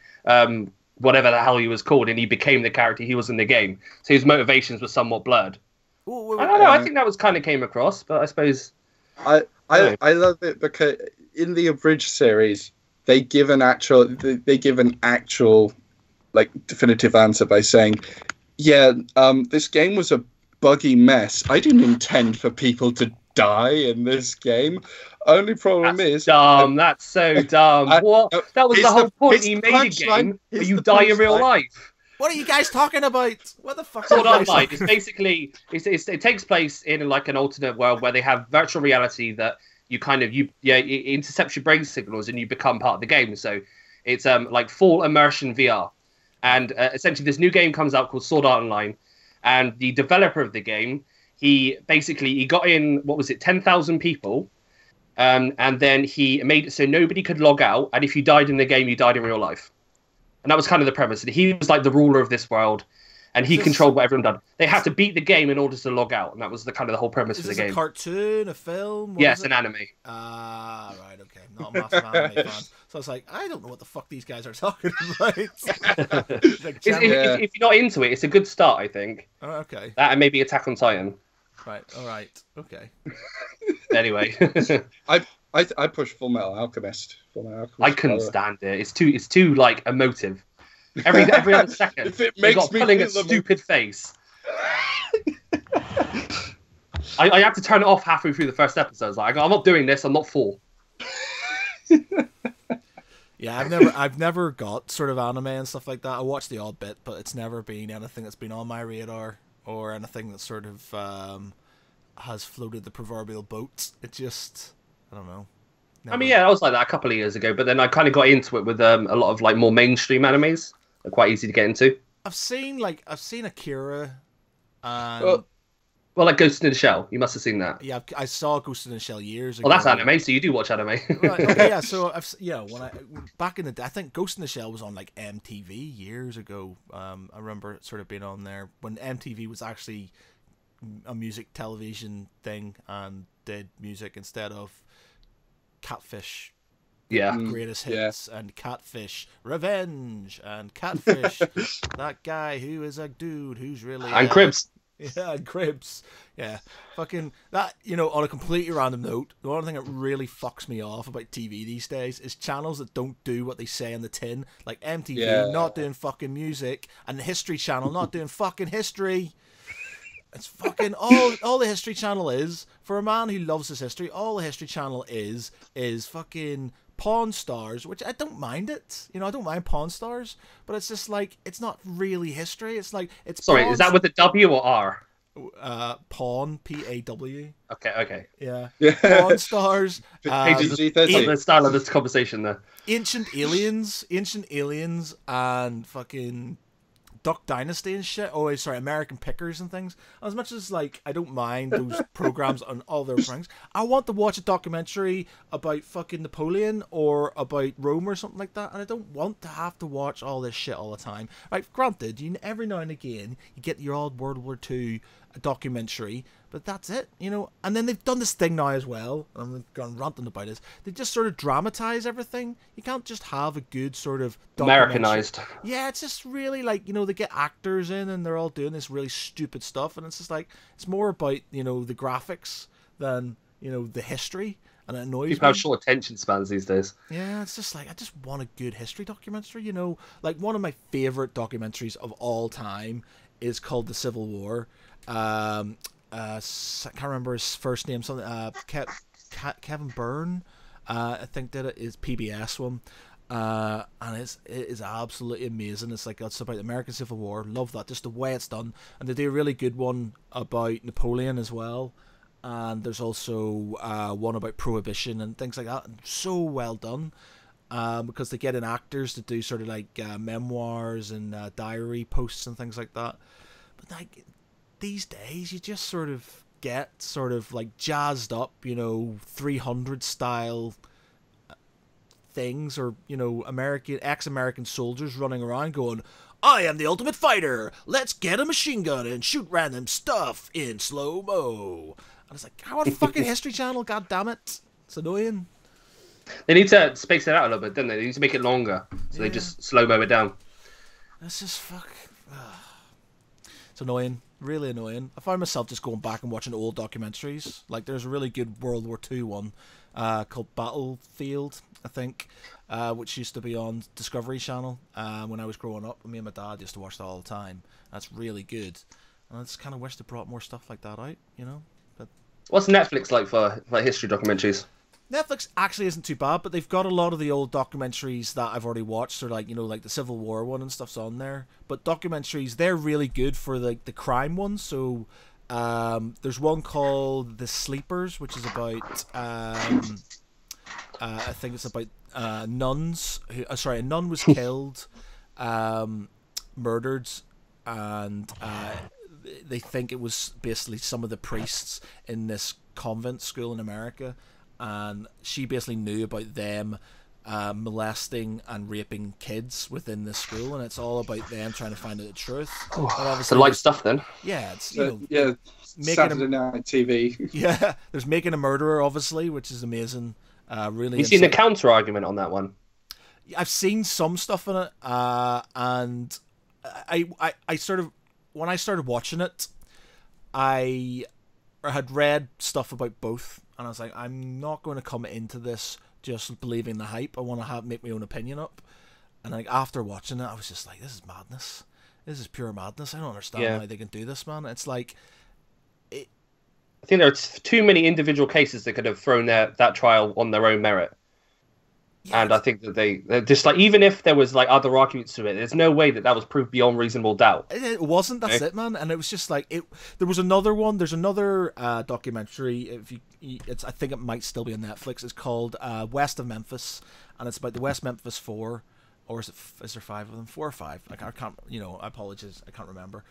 whatever the hell he was called, and he became the character he was in the game. So his motivations were somewhat blurred. I don't know. I think that was kind of came across, but I suppose I love it because in the abridged series they give an actual like definitive answer by saying, this game was a buggy mess. I didn't intend for people to die in this game. Only problem is dumb. That's so dumb. What? That was the whole point. He made a game where you die in real life. What are you guys talking about? What the fuck? Sword Art Online is basically it takes place in like an alternate world where they have virtual reality that you it intercepts your brain signals and you become part of the game. So it's like full immersion VR, and essentially this new game comes out called Sword Art Online, and the developer of the game he got in 10,000 people, and then he made it so nobody could log out, and if you died in the game, you died in real life. And that was kind of the premise. He was like the ruler of this world, and he controlled what everyone done. They had to beat the game in order to log out, and that was the whole premise of the game. Is this a cartoon, a film? Yes, an anime. Right, okay. Not a massive anime fan. So I was like, I don't know what the fuck these guys are talking about. If you're not into it, it's a good start, I think. Oh, okay. That and maybe Attack on Titan. Right, alright, okay. Anyway. I push Full Metal Alchemist. I couldn't stand it. It's too like emotive. Every other second, they got pulling a stupid face. I had to turn it off halfway through the first episode. I was like, I'm not doing this. I'm not full. Yeah, I've never got sort of anime and stuff like that. I watched the odd bit, but it's never been anything that's been on my radar or anything that's sort of has floated the proverbial boat. It just, I don't know. I mean, yeah, I was like that a couple of years ago, but then I kind of got into it with a lot of like more mainstream animes. They're quite easy to get into. I've seen Akira, and Well, like Ghost in the Shell. You must have seen that. yeah, I saw Ghost in the Shell years ago. Well, that's anime, so you do watch anime. Right, okay, yeah. So back in the day, I think Ghost in the Shell was on like MTV years ago. I remember it sort of being on there when MTV was actually a music television thing and did music instead of Catfish. Yeah. Greatest hits and Catfish Revenge and Catfish that guy who is a dude who's really And Cribs. Yeah, and Cribs. Yeah. Fucking that, on a completely random note, the one thing that really fucks me off about TV these days is channels that don't do what they say in the tin. Like MTV not doing fucking music and the History Channel not doing fucking history. It's fucking all the History Channel is, for a man who loves his history, all the History Channel is fucking Pawn Stars, which I don't mind it. I don't mind Pawn Stars, but it's just like, it's not really history. It's like, it's Sorry, is that with a W or R? Pawn, Paw. Okay. Yeah. Pawn Stars. The style of this conversation there. Ancient Aliens, and fucking Duck Dynasty and shit. Oh, sorry, American Pickers and things. As much as like I don't mind those programs on all their things, I want to watch a documentary about fucking Napoleon or about Rome or something like that, and I don't want to have to watch all this shit all the time. Right? Granted, every now and again you get your old World War II documentary, but that's it, And then they've done this thing now as well, and I'm going ranting about this. They just sort of dramatize everything. You can't just have a good sort of Americanized. Yeah, it's just really like, they get actors in and they're all doing this really stupid stuff, and it's just like, it's more about, the graphics than, the history, and it annoys me. People have short attention spans these days. Yeah, it's just like, I just want a good history documentary, Like, one of my favorite documentaries of all time is called The Civil War. I can't remember his first name. Something. Kevin Byrne, I think did it. Is PBS one, and it is absolutely amazing. It's about the American Civil War. Love that, just the way it's done, and they do a really good one about Napoleon as well. And there's also one about Prohibition and things like that. And so well done. Because they get in actors to do sort of like memoirs and diary posts and things like that. But like these days, you just sort of get sort of like jazzed up, 300 style things, or ex-American soldiers running around going, "I am the ultimate fighter. Let's get a machine gun and shoot random stuff in slow mo." And it's like, how on fucking History Channel? God damn it! It's annoying. They need to space it out a little bit, don't they? They need to make it longer, so they just slow-mo it down. It's just it's annoying, really annoying. I find myself just going back and watching old documentaries. Like, there's a really good World War II one called Battlefield, I think, which used to be on Discovery Channel when I was growing up. Me and my dad used to watch that all the time. That's really good. And I just kind of wish they brought more stuff like that out, But what's Netflix like for history documentaries? Netflix actually isn't too bad, but they've got a lot of the old documentaries that I've already watched, or like like the Civil War one and stuff's on there. But documentaries, they're really good for the crime ones. So there's one called The Sleepers, which is about I think it's about nuns. A nun was killed, murdered, and they think it was basically some of the priests in this convent school in America. And she basically knew about them molesting and raping kids within the school, and it's all about them trying to find out the truth. It's a light stuff then. Yeah, it's Saturday night TV. Yeah, there's Making a Murderer, obviously, which is amazing. Really. You've seen the counter argument on that one. I've seen some stuff in it, and I sort of, when I started watching it, I had read stuff about both. And I was like, I'm not going to come into this just believing the hype. I want to make my own opinion up. And like after watching it, I was just like, this is madness. This is pure madness. I don't understand why they can do this, man. It's like, I think there are too many individual cases that could have thrown that trial on their own merit. Yeah, And I think that they're just like, even if there was like other arguments to it, there's no way that that was proved beyond reasonable doubt. it wasn't. That's it, man. And it was just like it. There was another one. There's another documentary. If it's I think it might still be on Netflix. It's called West of Memphis, and it's about the West Memphis Four, or is there five of them? 4 or 5? I can't. I apologize. I can't remember.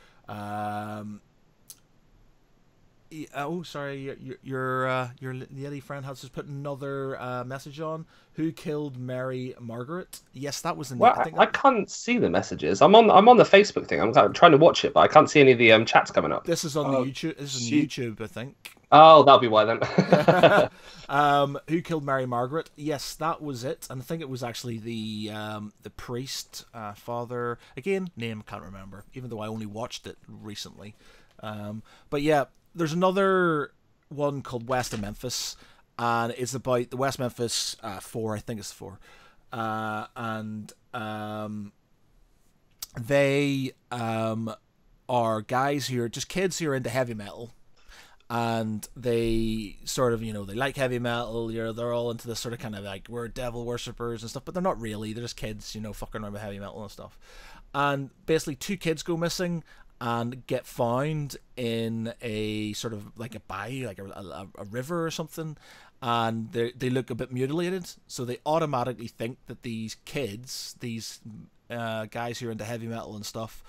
Oh, sorry. Your lady friend has just put another message on. Who killed Mary Margaret? Yes, that was in. Well, I can't see the messages. I'm on the Facebook thing. I'm trying to watch it, but I can't see any of the chats coming up. This is on the YouTube. This is on YouTube, I think. Oh, that'll be why then. Who killed Mary Margaret? Yes, that was it, and I think it was actually the priest, father. Again, name can't remember, even though I only watched it recently. But yeah. There's another one called West of Memphis, and it's about the West Memphis 4, I think it's 4. And they are guys who are just kids who are into heavy metal. And they sort of, they like heavy metal. They're all into this sort of kind of like, we're devil worshippers and stuff, but they're not really. They're just kids, fucking around with heavy metal and stuff. And basically 2 kids go missing and get found in a sort of like a bayou, like a river or something, and they look a bit mutilated, so they automatically think that these kids, these guys who are into heavy metal and stuff,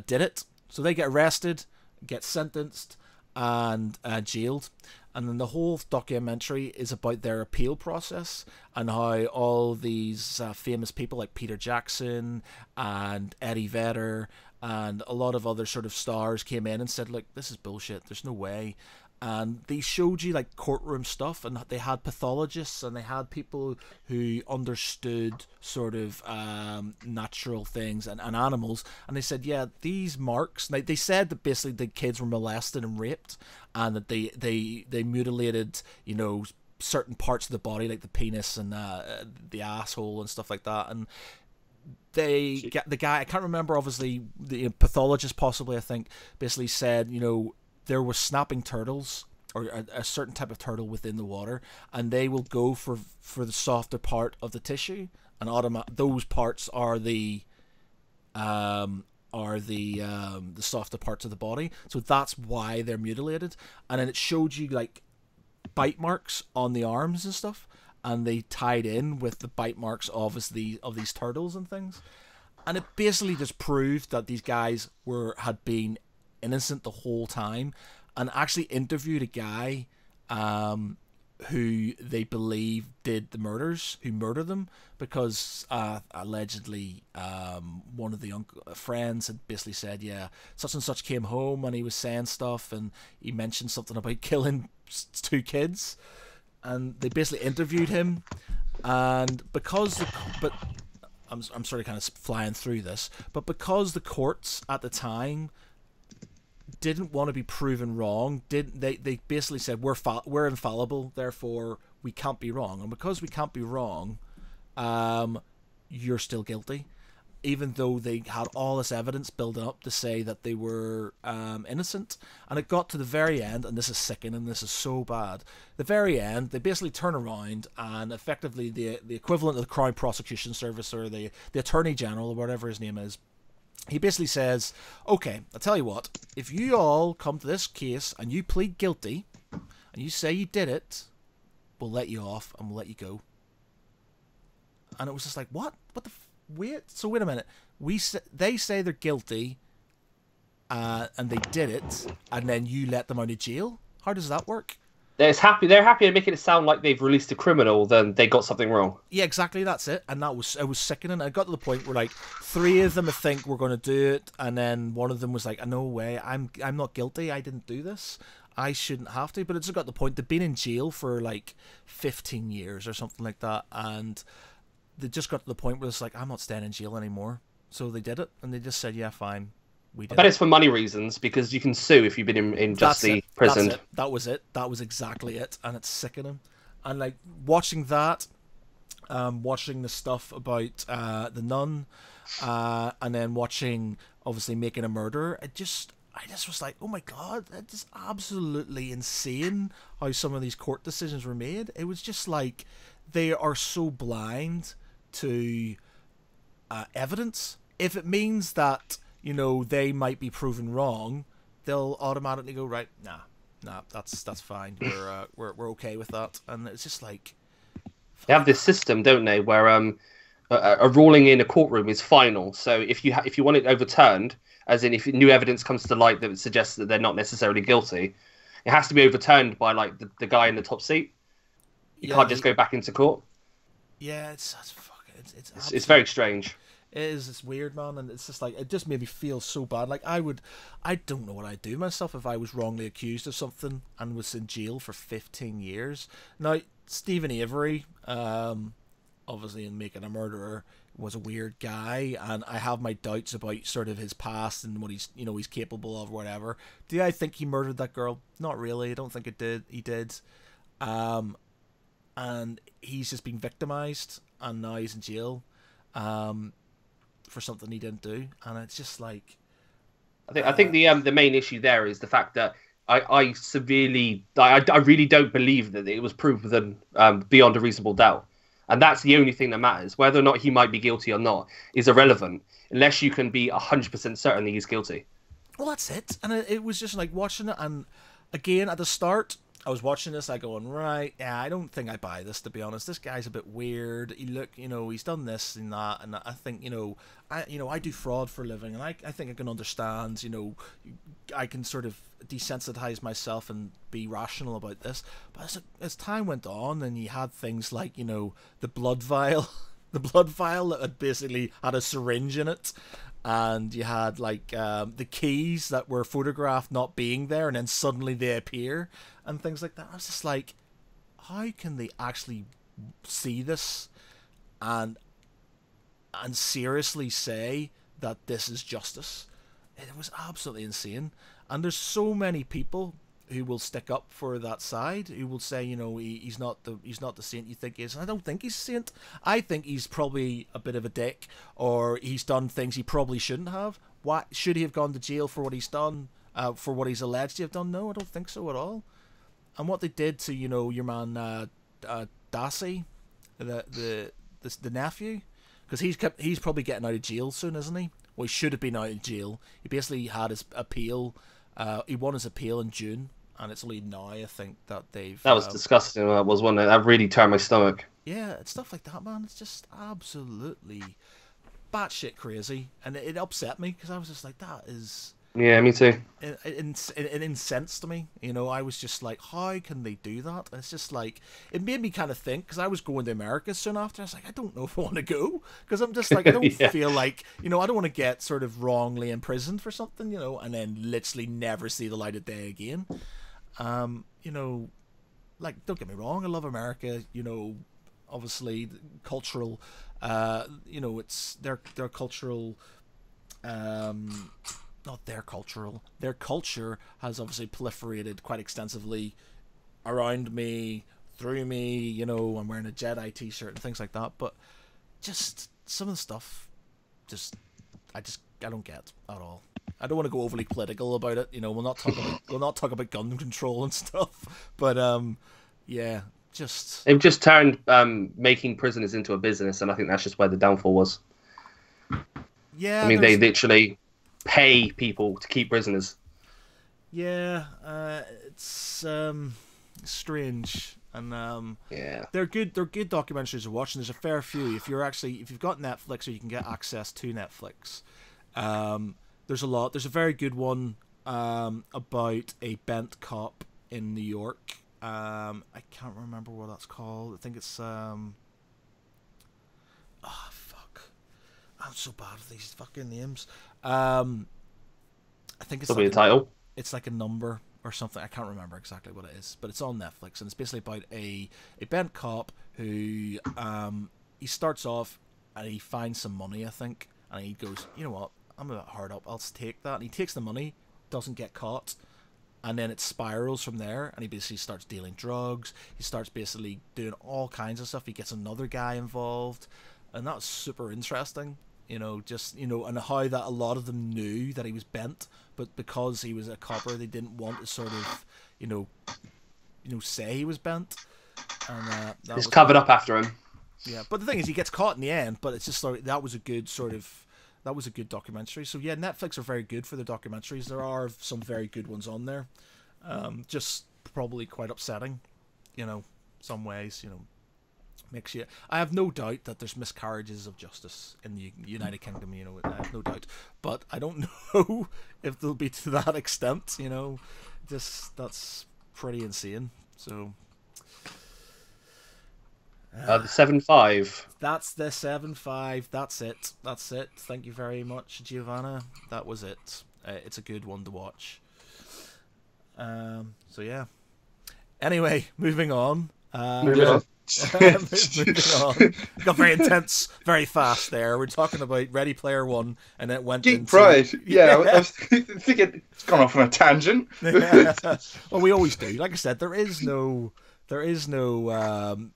did it. So they get arrested, get sentenced, and jailed. And then the whole documentary is about their appeal process and how all these famous people like Peter Jackson and Eddie Vedder and a lot of other sort of stars came in and said, look, this is bullshit, there's no way. And they showed you like courtroom stuff, and they had pathologists and they had people who understood sort of natural things and animals, and they said, yeah, these marks, they said that basically the kids were molested and raped, and that they mutilated certain parts of the body like the penis and the asshole and stuff like that. And they get the guy, I can't remember, obviously the pathologist possibly, I think, basically said there were snapping turtles, or a certain type of turtle within the water, and they will go for the softer part of the tissue, and those parts are the softer parts of the body, so that's why they're mutilated. And then it showed you like bite marks on the arms and stuff, and they tied in with the bite marks of these turtles and things, and it basically just proved that these guys had been innocent the whole time, and actually interviewed a guy who they believe did the murders, who murdered them, because allegedly one of the friends had basically said, yeah, such and such came home and he was saying stuff, and he mentioned something about killing 2 kids, and they basically interviewed him. And but I'm sort of kind of flying through this, but because the courts at the time didn't want to be proven wrong, they basically said, we're infallible, therefore we can't be wrong, and because we can't be wrong, you're still guilty, even though they had all this evidence building up to say that they were innocent. And it got to the very end, and this is sickening, this is so bad, the very end, they basically turn around, and effectively the equivalent of the Crown Prosecution Service, or the Attorney General, or whatever his name is, he basically says, okay, I'll tell you what, if you all come to this case and you plead guilty and you say you did it, we'll let you off and we'll let you go. And it was just like, what the wait, so wait a minute, they say they're guilty and they did it, and then you let them out of jail? How does that work? They're happy making it sound like they've released a criminal, then they got something wrong. Yeah, exactly, that's it. And it was sickening. I got to the point where like 3 of them I think were going to do it, and then one of them was like, no way, I'm not guilty, I didn't do this, I shouldn't have to. But it's got to the point they've been in jail for like 15 years or something like that, and they just got to the point where it's like, I'm not staying in jail anymore. So they did it, and they just said, yeah, fine. I bet it's for money reasons, because you can sue if you've been unjustly imprisoned. That was it. That was exactly it, and it's sickening. And like watching that, watching the stuff about the nun, and then watching obviously Making a Murderer, I just was like, oh my god, that is absolutely insane how some of these court decisions were made. It was just like they are so blind to evidence. If it means that, you know, they might be proven wrong, they'll automatically go, right, nah, that's fine. We're okay with that. And it's just like, They have this system, don't they, where a ruling in a courtroom is final. So if you want it overturned, as in if new evidence comes to light that suggests that they're not necessarily guilty, it has to be overturned by like the guy in the top seat. You can't just go back into court. Yeah, It's very strange. It is. It's weird, man, and it's just like it just made me feel so bad. Like I don't know what I'd do myself if I was wrongly accused of something and was in jail for 15 years. Now, Stephen Avery, obviously in Making a Murderer, was a weird guy, and I have my doubts about sort of his past and what he's capable of, or whatever. Do I think he murdered that girl? Not really. I don't think he did. And he's just been victimized, and now he's in jail. For something he didn't do, and it's just like I think the main issue there is the fact that I really don't believe that it was proven beyond a reasonable doubt, and that's the only thing that matters. Whether or not he might be guilty or not is irrelevant unless you can be 100% certain that he's guilty. Well, that's it, and it was just like watching it, and again at the start. I was watching this, I going, right, yeah, I don't think I buy this, to be honest. This guy's a bit weird. He's done this and that, and I think, I do fraud for a living, and I think I can understand, I can sort of desensitize myself and be rational about this. But as time went on, and you had things like, the blood vial, the blood vial that had basically had a syringe in it, and you had like the keys that were photographed not being there, and then suddenly they appear and things like that. I was just like, how can they actually see this and seriously say that this is justice? It was absolutely insane. And there's so many people who will stick up for that side, who will say, he's not the saint you think he is. And I don't think he's a saint. I think he's probably a bit of a dick, or he's done things he probably shouldn't have. Why should he have gone to jail for what he's done, for what he's alleged to have done? No, I don't think so at all. And what they did to your man Darcy, the nephew, because he's probably getting out of jail soon, isn't he? Well, he should have been out of jail. He basically had his appeal. He won his appeal in June. And it's only now, I think, that they've... That was disgusting. That was one that really turned my stomach. Yeah, it's stuff like that, man. It's just absolutely batshit crazy. And it upset me, because I was just like, that is... Yeah, me too. It incensed me. I was just like, how can they do that? And it's just like... It made me kind of think, because I was going to America soon after. I was like, I don't know if I want to go. Because I'm just like, I don't yeah. feel like... I don't want to get sort of wrongly imprisoned for something, and then literally never see the light of day again. Like, don't get me wrong, I love America, obviously cultural, it's their cultural, not their cultural, their culture has obviously proliferated quite extensively around me, through me, I'm wearing a Jedi t-shirt and things like that, but just some of the stuff, I don't get at all. I don't want to go overly political about it. We'll not talk about gun control and stuff. But yeah, they've just turned making prisoners into a business, and I think that's just where the downfall was. Yeah, I mean they literally pay people to keep prisoners. Yeah, it's strange, and yeah, they're good. They're good documentaries to watch, and there's a fair few. If you've got Netflix, or you can get access to Netflix. There's a lot. There's a very good one about a bent cop in New York. I can't remember what that's called. I think it's fuck. I'm so bad with these fucking names. I think it's like a title. It's like a number or something. I can't remember exactly what it is, but it's on Netflix, and it's basically about a bent cop who he starts off and he finds some money, I think, and he goes, you know what? I'm a bit hard up, I'll take that. And he takes the money, doesn't get caught, and then it spirals from there, and he basically starts dealing drugs. He starts basically doing all kinds of stuff. He gets another guy involved, and that's super interesting. And how that a lot of them knew that he was bent, but because he was a copper, they didn't want to sort of, say he was bent. And that It's was covered up after him. Yeah, but the thing is, he gets caught in the end. But it's just like that was a good documentary. So yeah, Netflix are very good for their documentaries. There are some very good ones on there. Just probably quite upsetting, some ways. Makes you. I have no doubt that there's miscarriages of justice in the United Kingdom. I have no doubt, but I don't know if they'll be to that extent. That's pretty insane. So. The 7.5. That's the 7.5. That's it. Thank you very much, Giovanna. That was it. It's a good one to watch. So yeah. Anyway, moving on. Moving on. Moving on. Got very intense, very fast there. We're talking about Ready Player One, and it went Geek into... Pride. Yeah, I was thinking it's gone off on a tangent. Well, we always do. Like I said, there is no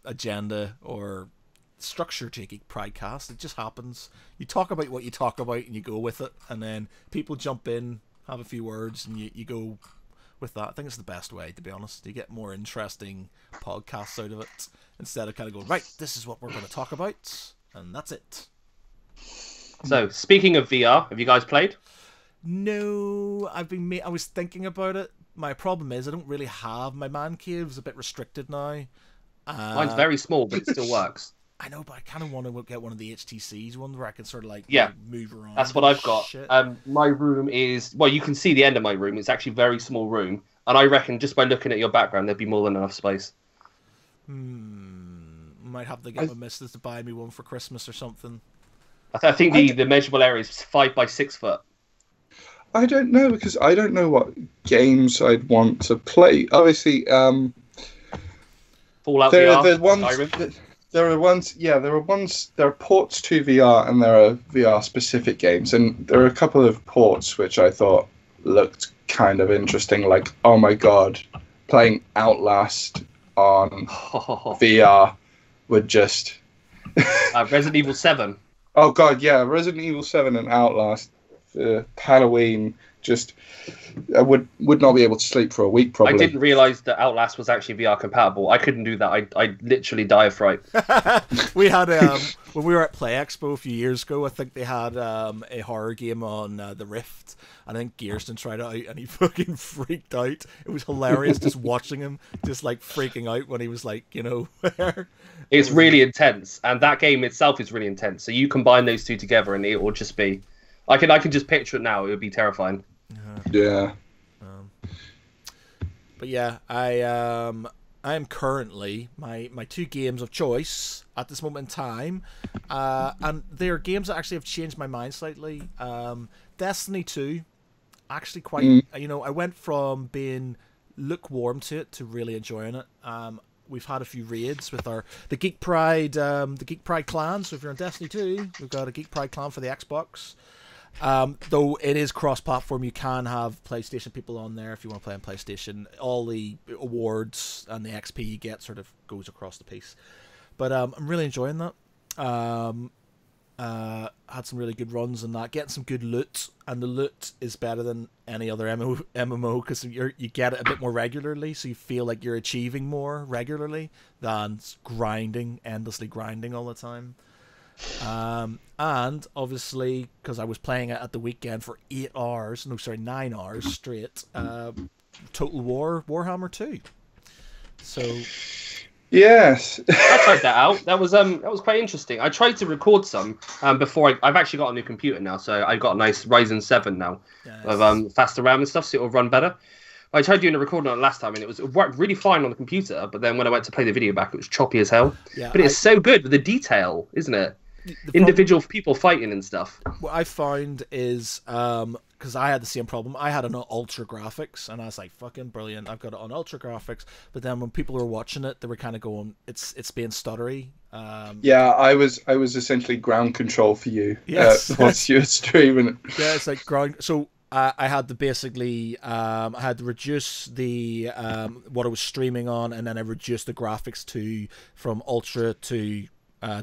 agenda or structure to a Geek Pridecast. It just happens. You talk about what you talk about, and you go with it, and then people jump in, have a few words, and you go with that. I think it's the best way, to be honest. You get more interesting podcasts out of it instead of kind of going, right, this is what we're going to talk about, and that's it. So, speaking of VR, have you guys played? No, I was thinking about it. My problem is I don't really have... My man cave's a bit restricted now. Mine's very small, but it still works. I know, but I kind of want to get one of the HTCs, one where I can sort of move around. That's what I've got. My room is... Well, you can see the end of my room. It's actually a very small room. And I reckon just by looking at your background, there'd be more than enough space. Might have to get my missus to buy me one for Christmas or something. I think the measurable area is 5 by 6 foot. I don't know, because I don't know what games I'd want to play. Obviously, Fallout there VR. there are ports to VR, and there are VR specific games, and there are a couple of ports which I thought looked kind of interesting, like, oh my god, playing Outlast on VR would just... Resident Evil 7. Oh god, yeah, Resident Evil 7 and Outlast. Halloween, just I would not be able to sleep for a week probably. I didn't realise that Outlast was actually VR compatible. I couldn't do that. I'd literally die of fright. We had when we were at Play Expo a few years ago, I think they had a horror game on the Rift. I think Gearston tried it out and he fucking freaked out. It was hilarious just watching him just like freaking out when he was like, It's really intense, and that game itself is really intense. So you combine those two together and it will just be... I can just picture it now. It would be terrifying. Yeah. But yeah, I am currently my two games of choice at this moment in time, and they're games that actually have changed my mind slightly. Destiny 2, actually quite. I went from being lukewarm to it to really enjoying it. We've had a few raids with the Geek Pride clan. So if you're on Destiny 2, we've got a Geek Pride clan for the Xbox. Though it is cross-platform, you can have PlayStation people on there if you want to play on PlayStation. All the awards and the XP you get sort of goes across the piece. But I'm really enjoying that. Had some really good runs and that, getting some good loot, and the loot is better than any other MMO because you get it a bit more regularly, so you feel like you're achieving more regularly than endlessly grinding all the time. And obviously, because I was playing it at the weekend for 9 hours straight, Total War Warhammer 2. So yes, I tried that out. That was quite interesting. I tried to record some before. I've actually got a new computer now, so I got a nice Ryzen 7 now with faster RAM and stuff, so it'll run better. I tried doing a recording on it last time, and it worked really fine on the computer. But then when I went to play the video back, it was choppy as hell. Yeah, but it's so good with the detail, isn't it? Individual people fighting and stuff. What I found is because I had the same problem. I had it on ultra graphics, and I was like, "Fucking brilliant! I've got it on ultra graphics." But then when people were watching it, they were kind of going, "It's being stuttery." Yeah, I was essentially ground control for you. Yes, once you were streaming. Yeah, it's like ground. So I had to basically I had to reduce the what I was streaming on, and then I reduced the graphics from ultra to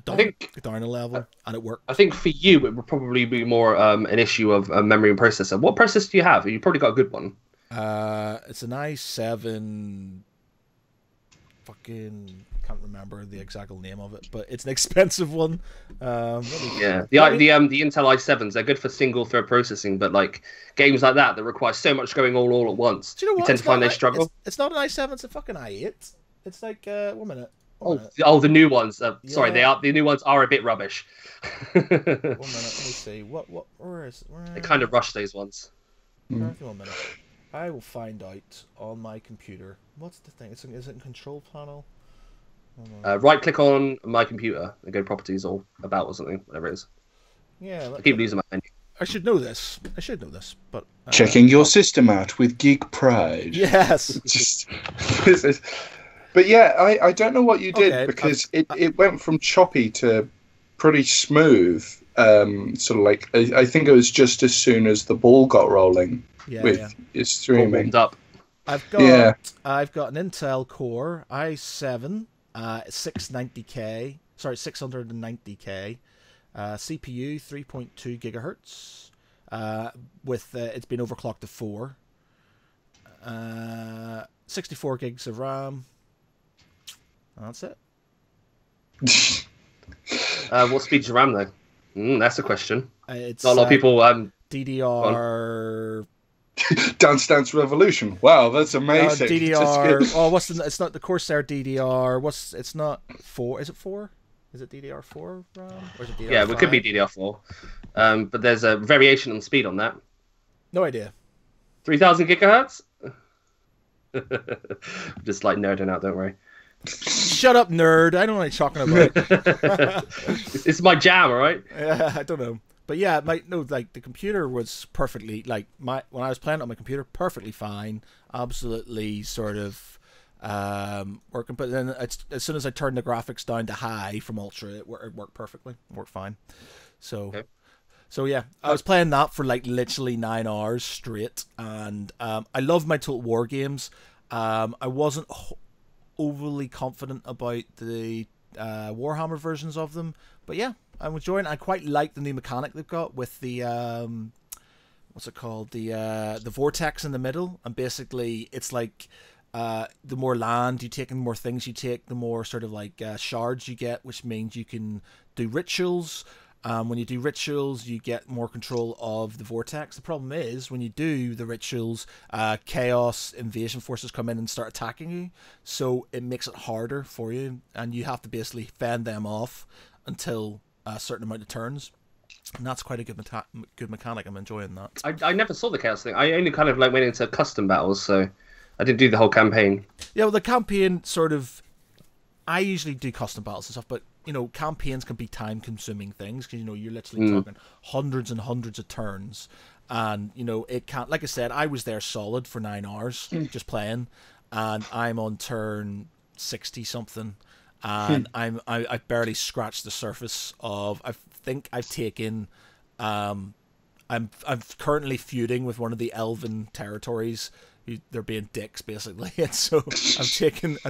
down a level, and it worked. I think for you, it would probably be more an issue of memory and processor. What processor do you have? You probably got a good one. It's an i7 fucking can't remember the exact name of it, but it's an expensive one. Yeah, the Intel i7s, they're good for single thread processing, but like games like that require so much going all at once, Do you know what? tend to find they struggle. It's not an i7, it's a fucking i8. It's like 1 minute. The new ones. Sorry, Yeah. the new ones are a bit rubbish. 1 minute. Let me see. Where is it? They kind of rush those ones. 1 minute. I will find out on my computer. What's the thing? Is it in control panel? Right click on my computer and go properties or about or something, whatever it is. Yeah. I keep losing my menu. I should know this, but Checking your system out with Geek Pride. Yes. But yeah, I don't know what you did, Okay, because it went from choppy to pretty smooth. Sort of like I think it was just as soon as the ball got rolling with your streaming. Warmed up. I've got an Intel Core i7 690K. Sorry, 690K. CPU 3.2 gigahertz. With it's been overclocked to 4. 64 gigs of RAM. That's it. What speed's your RAM though? That's a question. It's Not a lot of people. DDR. Dance Dance Revolution. Wow, that's amazing. DDR. Oh, it's not the Corsair DDR. It's not 4. Is it 4? Is it DDR4 RAM? Or is it DDR5? Yeah, it could be DDR4. But there's a variation on speed on that. No idea. 3000 gigahertz. Just like nerding out, don't worry. Shut up, nerd. I don't know what you're talking about. It's my jam, all right? Yeah, I don't know. But yeah, the computer was perfectly, when I was playing it on my computer, perfectly fine. Absolutely sort of working. But then as soon as I turned the graphics down to high from ultra, it worked perfectly. It worked fine. So... Okay. So yeah, I was playing that for like literally 9 hours straight, and I love my Total War games. I wasn't overly confident about the Warhammer versions of them, but yeah, I'm enjoying it. I quite like the new mechanic they've got with the what's it called, the vortex in the middle, and basically it's like the more land you take and the more things you take, the more sort of like shards you get, which means you can do rituals. When you do rituals, you get more control of the vortex. The problem is, when you do the rituals, chaos invasion forces come in and start attacking you, so it makes it harder for you, and you have to basically fend them off until a certain amount of turns. And that's quite a good mechanic. I'm enjoying that. I never saw the chaos thing. I only kind of like went into custom battles, so I didn't do the whole campaign. Yeah, well, the campaign sort of... I usually do custom battles and stuff, but campaigns can be time-consuming things because you're literally talking hundreds and hundreds of turns, and it can't. Like I said, I was there solid for 9 hours just playing, and I'm on turn 60 something, and I've barely scratched the surface of. I think I've taken. I'm currently feuding with one of the Elven territories. They're being dicks basically, and so I'm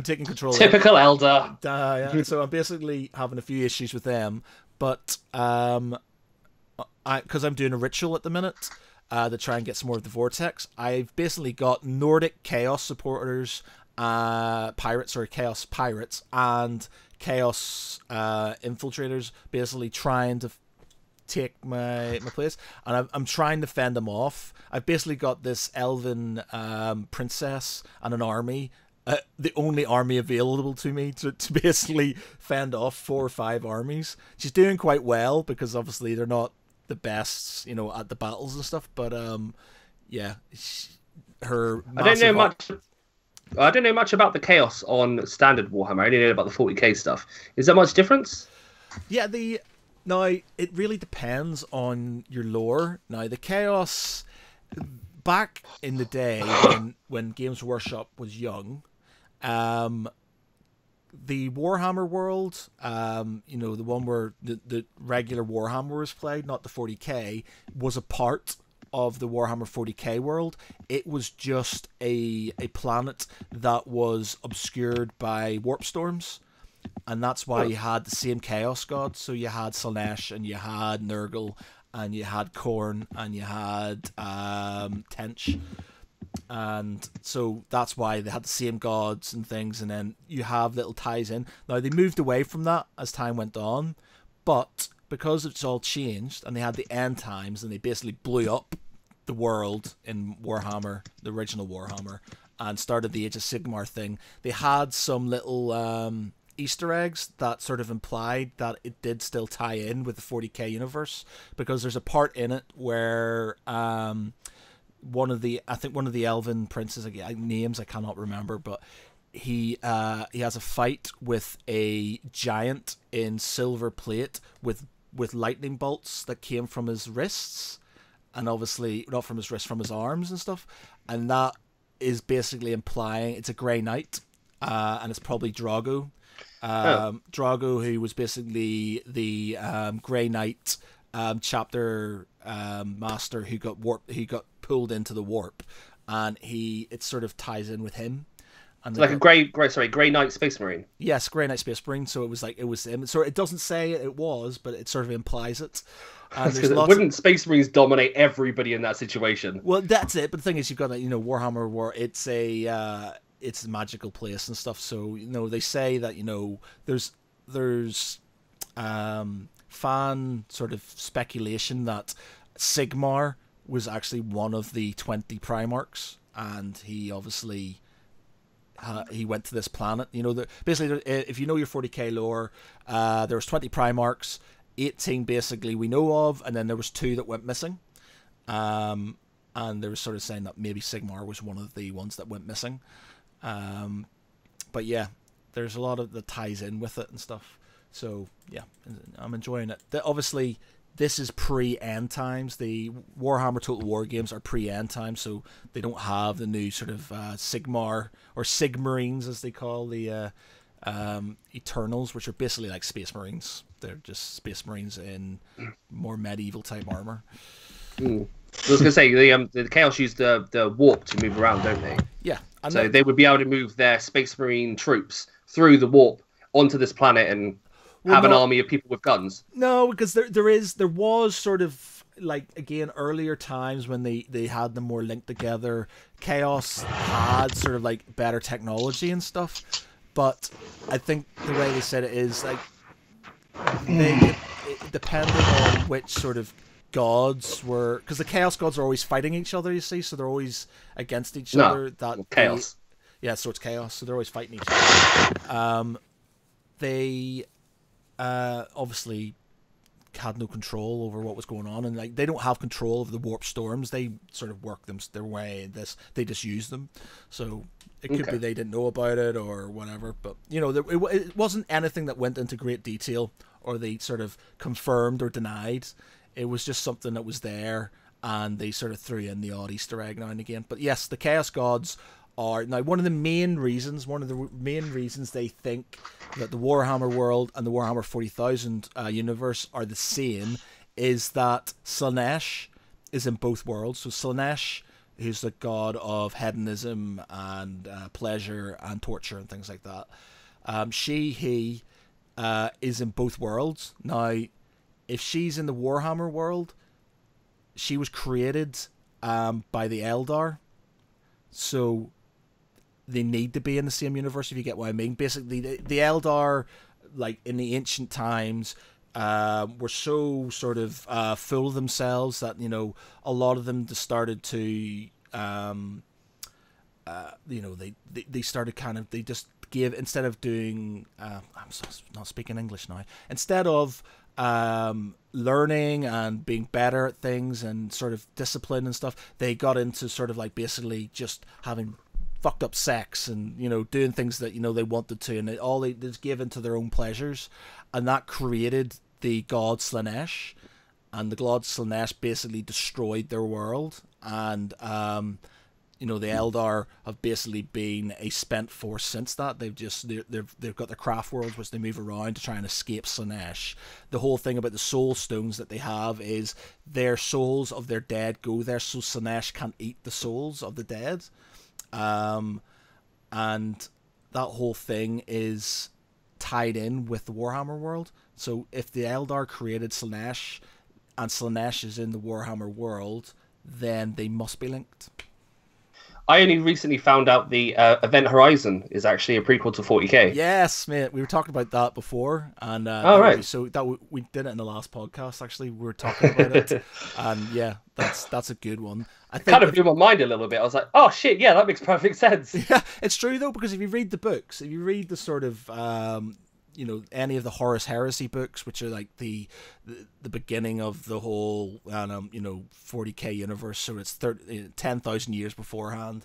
taking control. Typical elder. Yeah. So I'm basically having a few issues with them, but because I'm doing a ritual at the minute to try and get some more of the vortex, I've basically got Nordic chaos supporters, chaos pirates, and chaos infiltrators, basically trying to take my place, and I'm trying to fend them off. I've basically got this elven princess and an army, the only army available to me to basically fend off 4 or 5 armies. She's doing quite well because obviously they're not the best, at the battles and stuff, but yeah, her I don't know much about the chaos on standard Warhammer. I only know about the 40k stuff. Is there much difference? Yeah, now, it really depends on your lore. Now, the Chaos, back in the day when Games Workshop was young, the Warhammer world, the one where the regular Warhammer was played, not the 40k, was a part of the Warhammer 40k world. It was just a planet that was obscured by warp storms. And that's why you had the same Chaos gods. So you had Slaanesh, and you had Nurgle, and you had Khorne, and you had Tench. And so that's why they had the same gods and things, and then you have little ties in. Now, they moved away from that as time went on, but because it's all changed, and they had the end times, and they basically blew up the world in Warhammer, the original Warhammer, and started the Age of Sigmar thing, they had some little Easter eggs that sort of implied that it did still tie in with the 40k universe, because there's a part in it where one of the elven princes, names I cannot remember, but he has a fight with a giant in silver plate with lightning bolts that came from his wrists, and obviously not from his wrists, from his arms and stuff, and that is basically implying it's a Grey Knight, and it's probably Drago. Drago, who was basically the Grey Knight chapter master who got pulled into the warp, and it sort of ties in with him. And it's like a Grey Knight Space Marine. Yes, Grey Knight Space Marine. So it was him. So it doesn't say it was, but it sort of implies it. And wouldn't Space Marines dominate everybody in that situation? Well, that's it. But the thing is, you've got Warhammer War. It's a magical place and stuff. So they say that there's fan sort of speculation that Sigmar was actually one of the 20 Primarchs, and he obviously he went to this planet. Basically, if you know your 40k lore, there was 20 Primarchs, 18 basically we know of, and then there was 2 that went missing. And they were sort of saying that maybe Sigmar was one of the ones that went missing. But yeah, there's a lot of that ties in with it and stuff. So yeah, I'm enjoying it. Obviously, this is pre-end times. The Warhammer Total War games are pre-end times, so they don't have the new sort of Sigmar or Sigmarines, as they call the Eternals, which are basically like Space Marines. They're just Space Marines in more medieval type armor. I was gonna say the Chaos use the warp to move around, don't they? Yeah, and so they would be able to move their Space Marine troops through the warp onto this planet and have an army of people with guns. No, because there was sort of like, again, earlier times when they had them more linked together. Chaos had sort of like better technology and stuff, but I think the way they said it is like it depended on which sort of gods were, because the Chaos gods are always fighting each other, you see, so they're always against each other. Chaos. So it's Chaos, so they're always fighting each other. They obviously had no control over what was going on, and like they don't have control of the warp storms. They sort of work them their way. They just use them. So it could be they didn't know about it or whatever. But it wasn't anything that went into great detail or they sort of confirmed or denied. It was just something that was there, and they sort of threw in the odd Easter egg now and again. But yes, the Chaos Gods are now one of the main reasons they think that the Warhammer world and the Warhammer 40,000 universe are the same is that Slaanesh is in both worlds. So Slaanesh, who's the god of hedonism and pleasure and torture and things like that, he is in both worlds. Now, if she's in the Warhammer world, she was created by the Eldar, so they need to be in the same universe, if you get what I mean. Basically, the Eldar, like in the ancient times, were so sort of full of themselves that a lot of them just started to they started they just gave, instead of doing I'm not speaking English now, instead of learning and being better at things and sort of discipline and stuff, they got into sort of like basically just having fucked up sex and doing things that they wanted to, and they just gave into their own pleasures, and that created the god Slaanesh, and the god Slaanesh basically destroyed their world, and the Eldar have basically been a spent force since that. They've got their craft worlds which they move around to try and escape Slaanesh. The whole thing about the soul stones that they have is their souls of their dead go there, so Slaanesh can't eat the souls of the dead. And that whole thing is tied in with the Warhammer world. So if the Eldar created Slaanesh and Slaanesh is in the Warhammer world, then they must be linked. I only recently found out the Event Horizon is actually a prequel to 40k. Yes, mate. We were talking about that before, and Right. we did it in the last podcast. Actually, we were talking about it, and yeah, that's a good one. I think Kind of blew my mind a little bit. I was like, oh shit, yeah, that makes perfect sense. yeah, it's true though, because if you read the books, if you read the sort of any of the Horus Heresy books, which are like the beginning of the whole 40k universe, so it's 10,000 years beforehand.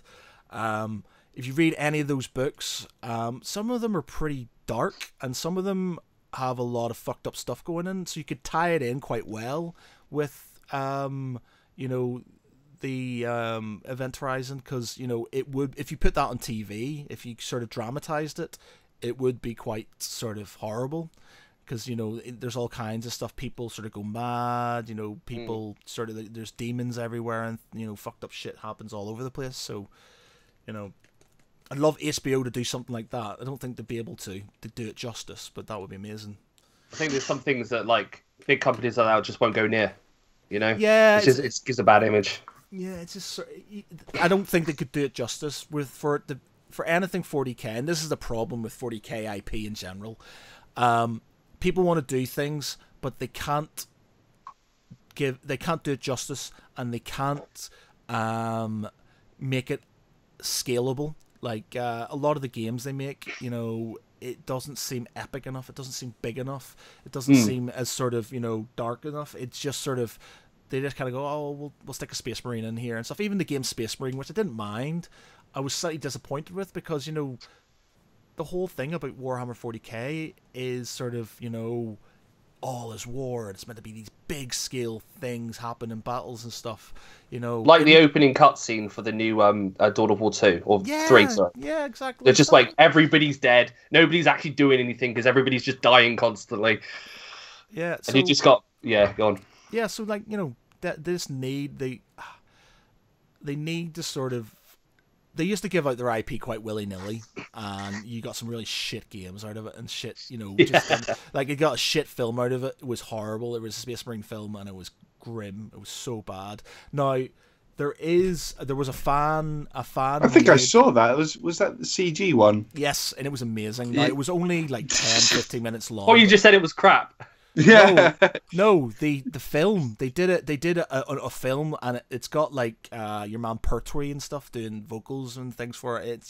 If you read any of those books, some of them are pretty dark, and some of them have a lot of fucked up stuff going in, so you could tie it in quite well with the Event Horizon, because it would, if you put that on TV, if you sort of dramatized it, it would be quite sort of horrible, because there's all kinds of stuff. People sort of go mad, people sort of, there's demons everywhere, and fucked up shit happens all over the place. So I'd love HBO to do something like that. I don't think they'd be able to do it justice, but that would be amazing. I think there's some things that like big companies like that just won't go near. Yeah, it gives a bad image. Yeah, it's just, I don't think they could do it justice for anything 40k, and this is the problem with 40k IP in general. People want to do things, but they can't do it justice, and they can't make it scalable. Like a lot of the games they make, it doesn't seem epic enough. It doesn't seem big enough. It doesn't seem as sort of dark enough. It's just sort of, they just kind of go, oh, we'll stick a Space Marine in here and stuff. Even the game Space Marine, which I didn't mind, I was slightly disappointed with, because the whole thing about Warhammer 40k is sort of all is war, and it's meant to be these big scale things happen in battles and stuff. Like the opening cutscene for the new Dawn of War 2 or 3. Sorry. Yeah, exactly. They're just like, everybody's dead. Nobody's actually doing anything because everybody's just dying constantly. Yeah, so, and you just got go on. Yeah, so like they need to sort of. They used to give out their IP quite willy-nilly, and you got some really shit games out of it, and shit, just like it got a shit film out of it. It was horrible. It was a Space Marine film, and it was grim. It was so bad. Now, there was a fan. I think I saw that. Was that the CG one? Yes, and it was amazing. Now, it was only like 10, 15 minutes long. Oh, you just said it was crap. Yeah. No, the film, they did a film, and it's got like your man Pertwee and stuff doing vocals and things for it.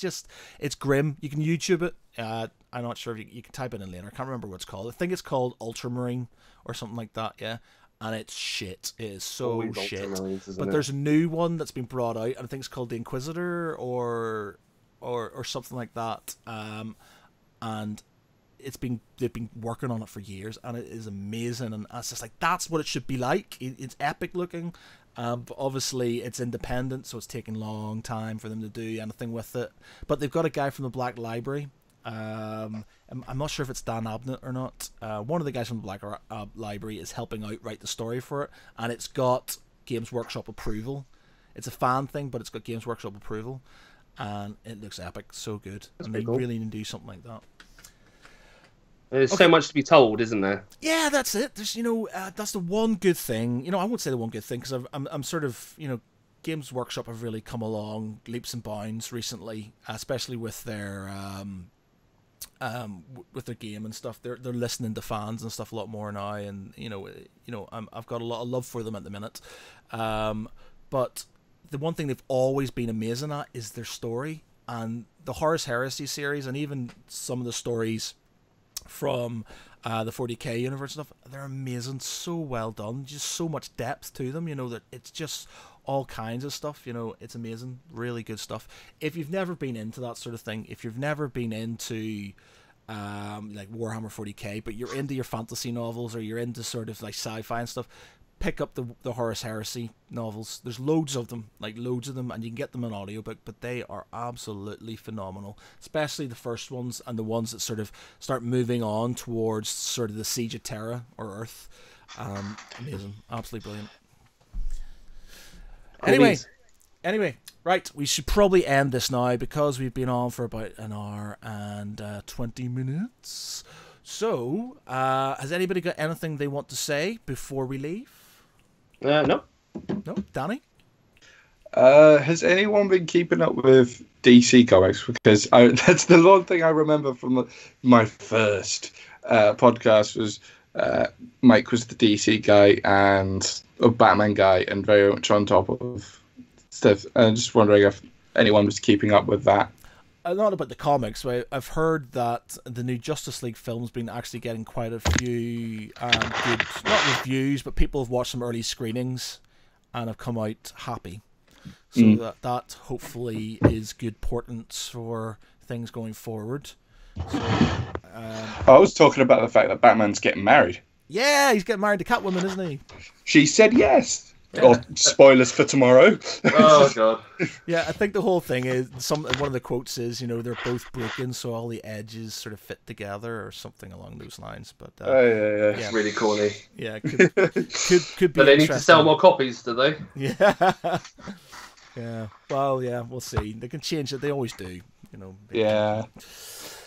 It's grim. You can YouTube it. I'm not sure if you can type it in later. I can't remember what it's called. I think it's called Ultramarine or something like that. Yeah, and it's shit. It is so Always shit. But there's a new one that's been brought out, and I think it's called The Inquisitor or something like that. And they've been working on it for years, and it is amazing, and it's just like, that's what it should be like. It's epic looking, but obviously it's independent, so it's taking a long time for them to do anything with it. But they've got a guy from the Black Library. I'm not sure if it's Dan Abnett or not. One of the guys from the Black Library is helping out write the story for it, and it's got Games Workshop approval. It's a fan thing, but it's got Games Workshop approval, and it looks epic, so good. That's and they cool. really need to do something like that. There's so much to be told, isn't there? Yeah, that's it. There's, that's the one good thing. I won't say the one good thing, because I'm sort of, Games Workshop have really come along leaps and bounds recently, especially with their game and stuff. They're listening to fans and stuff a lot more now, and I've got a lot of love for them at the minute. But the one thing they've always been amazing at is their story, and the Horus Heresy series, and even some of the stories from the 40k universe and stuff, they're amazing, so well done, just so much depth to them, that it's just all kinds of stuff, it's amazing, really good stuff. If you've never been into that sort of thing, if you've never been into like Warhammer 40k, but you're into your fantasy novels, or you're into sort of like sci-fi and stuff, pick up the Horus Heresy novels. There's loads of them, and you can get them on audiobook, but they are absolutely phenomenal, especially the first ones, and the ones that sort of start moving on towards sort of the Siege of Terra, or Earth. Amazing, absolutely brilliant. Anyway, right, we should probably end this now, because we've been on for about an hour and 20 minutes. So, has anybody got anything they want to say before we leave? No. No, Danny? Has anyone been keeping up with DC Comics? Because that's the one thing I remember from my first podcast was Mike was the DC guy and a Batman guy and very much on top of stuff. I'm just wondering if anyone was keeping up with that. Not about the comics, but I've heard that the new Justice League film's been actually getting quite a few good, not reviews, but people have watched some early screenings and have come out happy. So that hopefully is good portents for things going forward. So, I was talking about the fact that Batman's getting married. Yeah, he's getting married to Catwoman, isn't he? She said yes. Yeah. Or spoilers for tomorrow. Oh god. Yeah, I think the whole thing is one of the quotes is, they're both broken, so all the edges sort of fit together, or something along those lines. But yeah. It's really corny. Yeah, could be. But they need to sell more copies, do they? Yeah. Yeah. Well, yeah, we'll see. They can change it. They always do. Yeah.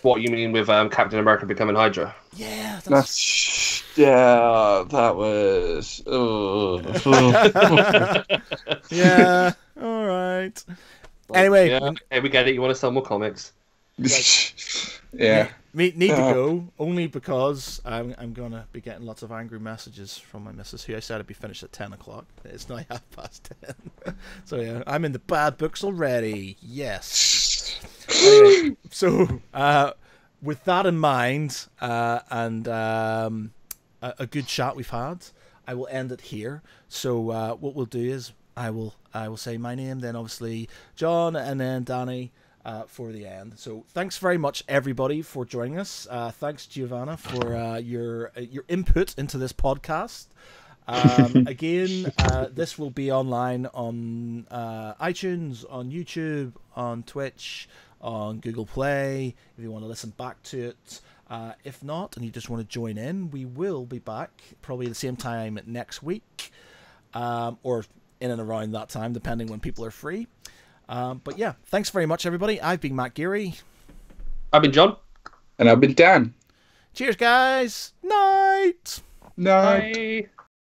What you mean with Captain America becoming Hydra? Yeah. That was. Yeah. All right. Anyway. Yeah. Hey, we get it. You want to sell more comics? Yeah. Need to go only because I'm gonna be getting lots of angry messages from my missus, who I said I'd be finished at 10 o'clock. It's now 10:30. So yeah, I'm in the bad books already. Yes. Anyway, so with that in mind, and a good chat we've had, I will end it here. So what we'll do is I will say my name, then obviously John, and then Danny. For the end. So thanks very much everybody for joining us. Thanks Giovanna for your input into this podcast. Again, this will be online on iTunes, on YouTube, on Twitch, on Google Play, if you want to listen back to it. If not, and you just want to join in, we will be back probably the same time next week, or in and around that time, depending when people are free. But yeah, thanks very much, everybody. I've been Matt Geary. I've been John. And I've been Dan. Cheers, guys. Night. Night. Bye.